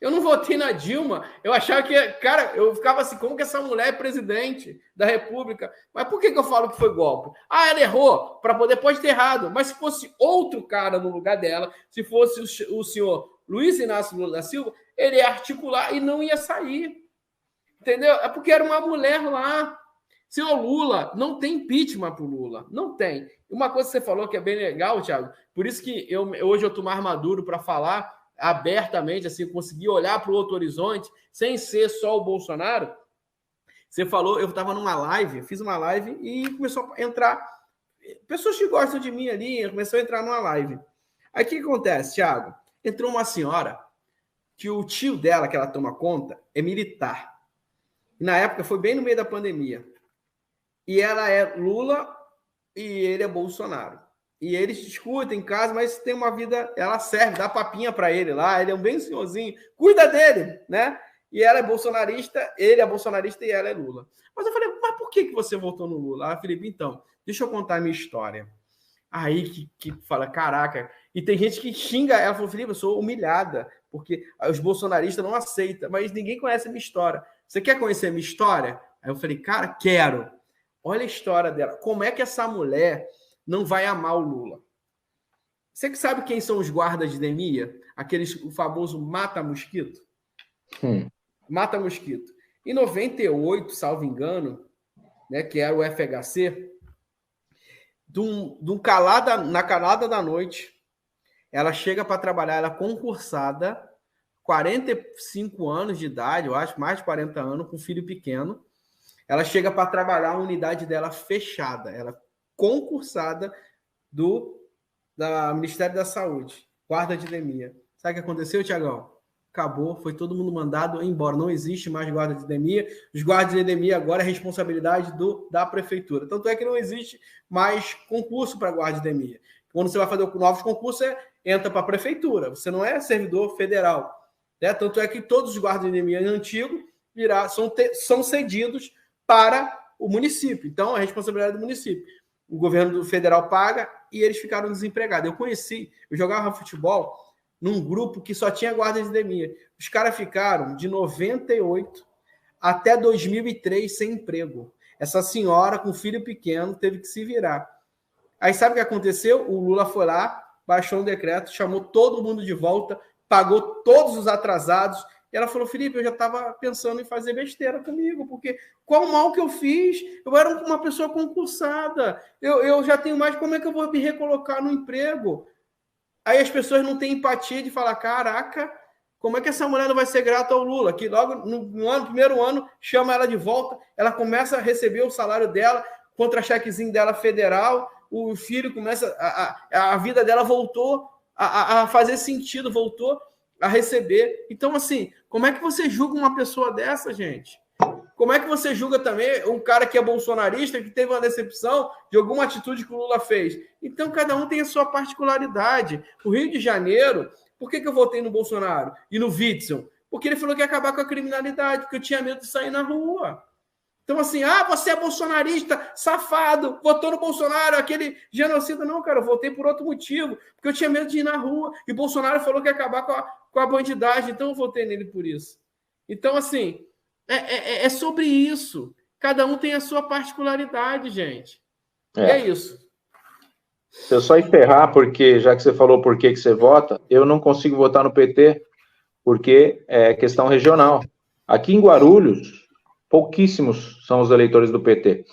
Speaker 1: Eu não votei na Dilma. Eu achava que, cara, eu ficava assim, como que essa mulher é presidente da República? Mas por que eu falo que foi golpe? Ah, ela errou, pode ter errado. Mas se fosse outro cara no lugar dela, se fosse o senhor Luiz Inácio Lula da Silva, ele ia articular e não ia sair. Entendeu? É porque era uma mulher lá. Senhor Lula, não tem impeachment pro Lula. Não tem. Uma coisa que você falou que é bem legal, Thiago, por isso que hoje eu tô mais maduro para falar abertamente, assim, conseguir olhar para o outro horizonte, sem ser só o Bolsonaro. Você falou, eu estava numa live, fiz uma live e começou a entrar pessoas que gostam de mim ali, começou a entrar numa live. Aí o que acontece, Thiago? Entrou uma senhora que o tio dela, que ela toma conta, é militar. E na época foi bem no meio da pandemia. E ela é Lula e ele é Bolsonaro. E eles discutem em casa, mas tem uma vida, ela serve, dá papinha para ele lá, ele é um bem senhorzinho, cuida dele, né? E ela é bolsonarista, ele é bolsonarista e ela é Lula. Mas eu falei, mas por que você votou no Lula? Ah, Felipe, então, deixa eu contar a minha história. Aí que fala, caraca, e tem gente que xinga ela, falou, Felipe, eu sou humilhada, porque os bolsonaristas não aceitam, mas ninguém conhece a minha história. Você quer conhecer a minha história? Aí eu falei, cara, quero. Olha a história dela. Como é que essa mulher não vai amar o Lula? Você que sabe quem são os guardas de Demia? O famoso mata-mosquito? Mata-mosquito. Em 98, salvo engano, né, que era o FHC, na calada da noite, ela chega para trabalhar, ela é concursada, 45 anos de idade, eu acho, mais de 40 anos, com filho pequeno. Ela chega para trabalhar a unidade dela fechada. Ela concursada do Ministério da Saúde, guarda de Demia. Sabe o que aconteceu, Tiagão? Acabou, foi todo mundo mandado embora. Não existe mais guarda de Demia. Os guardas de Demia agora é responsabilidade da prefeitura. Tanto é que não existe mais concurso para guarda de Demia. Quando você vai fazer novos concursos, entra para a prefeitura. Você não é servidor federal. Né? Tanto é que todos os guardas de Demia antigos são cedidos para o município. Então, a responsabilidade do município. O governo federal paga e eles ficaram desempregados. Eu jogava futebol num grupo que só tinha guarda de Demia. Os caras ficaram de 98 até 2003 sem emprego. Essa senhora com filho pequeno teve que se virar. Aí sabe o que aconteceu? O Lula foi lá, baixou um decreto, chamou todo mundo de volta, pagou todos os atrasados. E ela falou, Felipe, eu já estava pensando em fazer besteira comigo, porque qual mal que eu fiz? Eu era uma pessoa concursada, eu já tenho mais, como é que eu vou me recolocar no emprego? Aí as pessoas não têm empatia de falar, caraca, como é que essa mulher não vai ser grata ao Lula? Que logo no primeiro ano chama ela de volta, ela começa a receber o salário dela, contra-chequezinho dela federal, o filho começa, a vida dela voltou a fazer sentido, voltou a receber. Então, assim, como é que você julga uma pessoa dessa, gente? Como é que você julga também um cara que é bolsonarista, que teve uma decepção de alguma atitude que o Lula fez? Então, cada um tem a sua particularidade. O Rio de Janeiro, por que eu votei no Bolsonaro e no Witzel? Porque ele falou que ia acabar com a criminalidade, porque eu tinha medo de sair na rua. Então, assim, você é bolsonarista, safado, votou no Bolsonaro, aquele genocida. Não, cara, eu votei por outro motivo, porque eu tinha medo de ir na rua, e Bolsonaro falou que ia acabar com a bandidagem, então eu votei nele por isso. Então, assim, é sobre isso. Cada um tem a sua particularidade, gente. E é isso.
Speaker 2: Se eu só encerrar, porque já que você falou por que você vota, eu não consigo votar no PT, porque é questão regional. Aqui em Guarulhos, pouquíssimos são os eleitores do PT,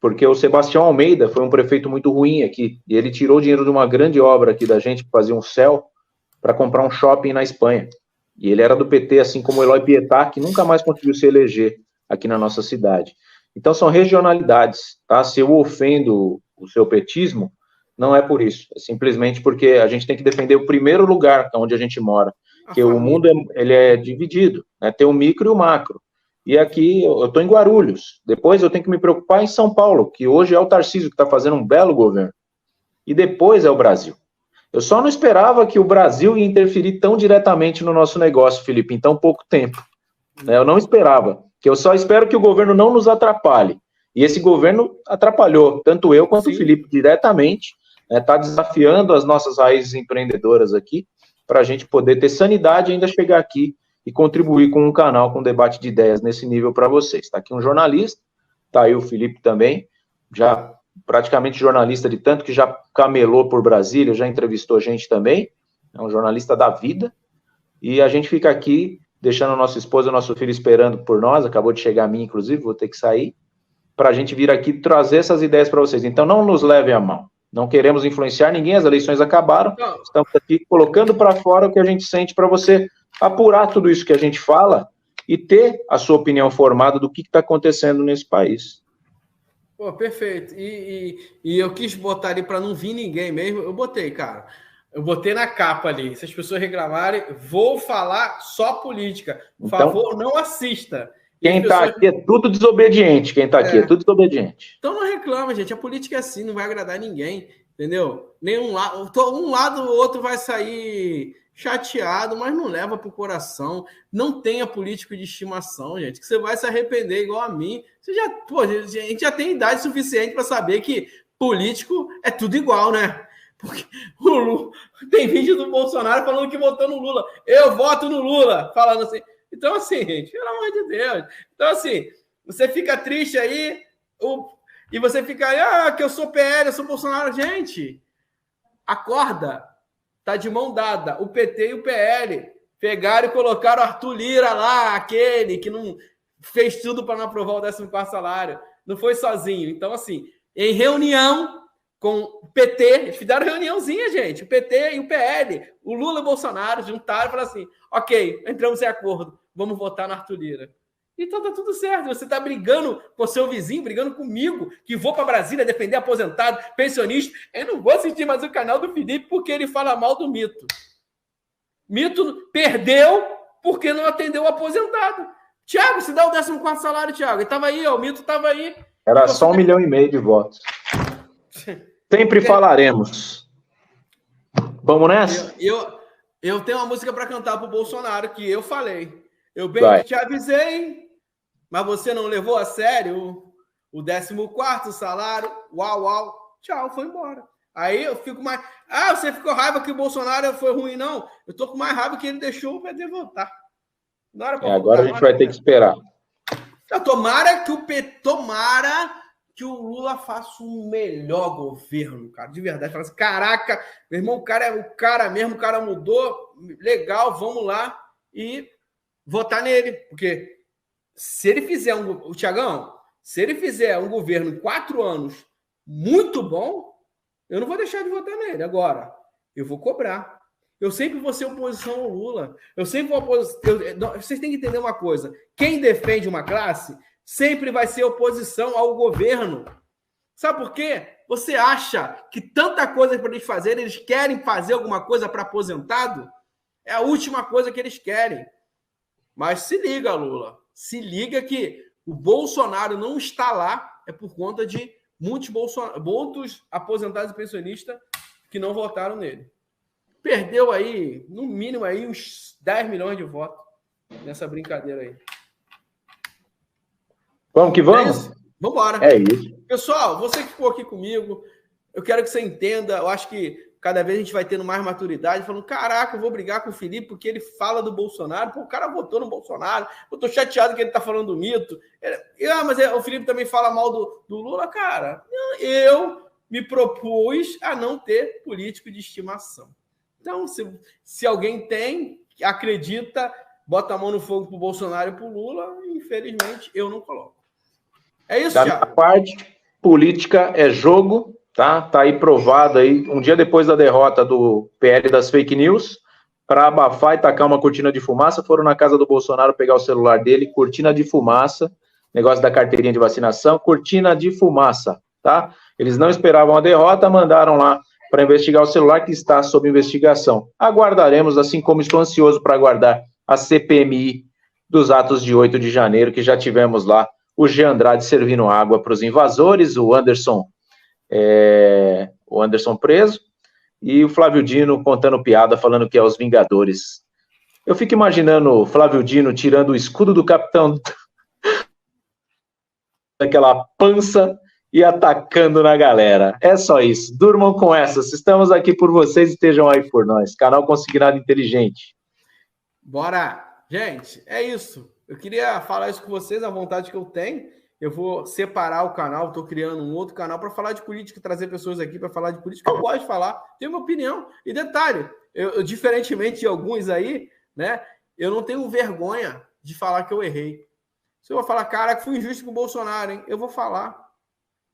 Speaker 2: porque o Sebastião Almeida foi um prefeito muito ruim aqui, e ele tirou dinheiro de uma grande obra aqui da gente, que fazia um céu, para comprar um shopping na Espanha. E ele era do PT, assim como o Eloy Pietá, que nunca mais conseguiu se eleger aqui na nossa cidade. Então são regionalidades, tá? Se eu ofendo o seu petismo, não é por isso, é simplesmente porque a gente tem que defender o primeiro lugar onde a gente mora, porque o mundo ele é dividido, né? Tem o micro e o macro. E aqui eu estou em Guarulhos, depois eu tenho que me preocupar em São Paulo, que hoje é o Tarcísio que está fazendo um belo governo, e depois é o Brasil. Eu só não esperava que o Brasil ia interferir tão diretamente no nosso negócio, Felipe, em tão pouco tempo. Eu não esperava, que eu só espero que o governo não nos atrapalhe. E esse governo atrapalhou, tanto eu quanto o Felipe, diretamente, está desafiando as nossas raízes empreendedoras aqui, para a gente poder ter sanidade e ainda chegar aqui e contribuir com um canal com debate de ideias nesse nível para vocês. Está aqui um jornalista, está aí o Felipe também, já praticamente jornalista de tanto que já camelou por Brasília, já entrevistou gente também, é um jornalista da vida, e a gente fica aqui deixando a nossa esposa e o nosso filho esperando por nós, acabou de chegar a mim, inclusive, vou ter que sair, para a gente vir aqui trazer essas ideias para vocês. Então não nos levem a mão, não queremos influenciar ninguém, as eleições acabaram, estamos aqui colocando para fora o que a gente sente para você apurar tudo isso que a gente fala e ter a sua opinião formada do que está acontecendo nesse país.
Speaker 1: Pô, perfeito. E eu quis botar ali para não vir ninguém mesmo. Eu botei, cara. Eu botei na capa ali. Se as pessoas reclamarem, vou falar só política. Por favor, não assista.
Speaker 2: Quem está aqui é tudo desobediente. Quem está aqui é tudo desobediente.
Speaker 1: Então não reclama, gente. A política é assim, não vai agradar ninguém. Entendeu? Nenhum lado. Um lado ou outro vai sair chateado, mas não leva para o coração. Não tenha político de estimação, gente, que você vai se arrepender igual a mim. Você já, pô, a gente já tem idade suficiente para saber que político é tudo igual, né? Porque o Lula, tem vídeo do Bolsonaro falando que votou no Lula. Eu voto no Lula, falando assim. Então, assim, gente, pelo amor de Deus. Então, assim, você fica triste aí e você fica aí, que eu sou PL, eu sou Bolsonaro. Gente, acorda. Tá de mão dada. O PT e o PL pegaram e colocaram o Arthur Lira lá, aquele que não fez tudo para não aprovar o 14º salário. Não foi sozinho. Então, assim, em reunião com o PT, eles fizeram reuniãozinha, gente. O PT e o PL, o Lula e o Bolsonaro juntaram e falaram assim, ok, entramos em acordo, vamos votar no Arthur Lira. Então tá tudo certo. Você tá brigando com o seu vizinho, brigando comigo, que vou para Brasília defender aposentado, pensionista. Eu não vou assistir mais o canal do Felipe porque ele fala mal do Mito. Mito perdeu porque não atendeu o aposentado. Tiago, se dá o 14º salário, Tiago. Ele tava aí, ó, o Mito tava aí.
Speaker 2: Era só 1,5 milhão de votos. Sempre falaremos. Vamos nessa?
Speaker 1: Eu tenho uma música para cantar pro Bolsonaro que eu falei. Eu bem que te avisei, mas você não levou a sério o 14º salário. Uau. Tchau, foi embora. Aí eu fico mais... você ficou raiva que o Bolsonaro foi ruim, não? Eu tô com mais raiva que ele deixou o PT votar.
Speaker 2: Agora a gente vai ter que esperar.
Speaker 1: Então, tomara que o Lula faça um melhor governo, cara. De verdade. Fala assim, caraca, meu irmão, o cara é o cara mesmo, o cara mudou. Legal, vamos lá e votar nele, porque se ele fizer o Thiagão, se ele fizer um governo em 4 anos muito bom, eu não vou deixar de votar nele. Agora, eu vou cobrar. Eu sempre vou ser oposição ao Lula. Eu sempre vou vocês têm que entender uma coisa. Quem defende uma classe sempre vai ser oposição ao governo. Sabe por quê? Você acha que tanta coisa para eles fazerem, eles querem fazer alguma coisa para aposentado? É a última coisa que eles querem. Mas se liga, Lula. Se liga que o Bolsonaro não está lá é por conta de muitos aposentados e pensionistas que não votaram nele. Perdeu aí, no mínimo, aí uns 10 milhões de votos nessa brincadeira aí.
Speaker 2: Vamos que vamos?
Speaker 1: Vamos embora.
Speaker 2: É isso.
Speaker 1: Pessoal, você que ficou aqui comigo, eu quero que você entenda, eu acho que cada vez a gente vai tendo mais maturidade, falando, caraca, eu vou brigar com o Felipe porque ele fala do Bolsonaro. Pô, o cara votou no Bolsonaro. Eu tô chateado que ele tá falando do Mito. Mas o Felipe também fala mal do Lula. Cara, eu me propus a não ter político de estimação. Então, se alguém acredita, bota a mão no fogo pro Bolsonaro e pro Lula, e, infelizmente, eu não coloco. É isso,
Speaker 2: Da
Speaker 1: Thiago?
Speaker 2: minha parte, política é jogo, tá? Tá aí provado aí, um dia depois da derrota do PL das fake news, para abafar e tacar uma cortina de fumaça, foram na casa do Bolsonaro pegar o celular dele, cortina de fumaça, negócio da carteirinha de vacinação, cortina de fumaça, tá? Eles não esperavam a derrota, mandaram lá para investigar o celular que está sob investigação. Aguardaremos, assim como estou ansioso para aguardar a CPMI dos atos de 8 de janeiro, que já tivemos lá o Jean Andrade servindo água para os invasores, o Anderson preso, e o Flávio Dino contando piada, falando que é os Vingadores. Eu fico imaginando o Flávio Dino tirando o escudo do capitão daquela pança e atacando na galera. É só isso. Durmam com essas. Estamos aqui por vocês e estejam aí por nós. Canal Consignado Inteligente.
Speaker 1: Bora! Gente, é isso. Eu queria falar isso com vocês, a vontade que eu tenho. Eu vou separar o canal, estou criando um outro canal para falar de política, trazer pessoas aqui para falar de política. Eu gosto de falar, tenho minha opinião. E detalhe, eu, diferentemente de alguns aí, né, eu não tenho vergonha de falar que eu errei. Se eu vou falar, cara, que fui injusto com o Bolsonaro, hein? Eu vou falar.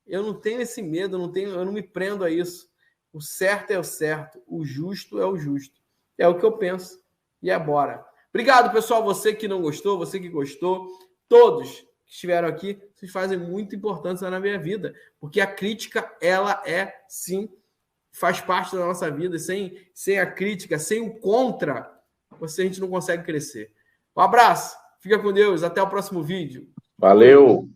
Speaker 1: Eu não tenho esse medo, eu não me prendo a isso. O certo é o certo, o justo é o justo. É o que eu penso. E é bora. Obrigado, pessoal. Você que não gostou, você que gostou, todos que estiveram aqui, vocês fazem muito importante na minha vida, porque a crítica, ela é, sim, faz parte da nossa vida. Sem a crítica, sem o contra, a gente não consegue crescer. Um abraço, fica com Deus, até o próximo vídeo.
Speaker 2: Valeu!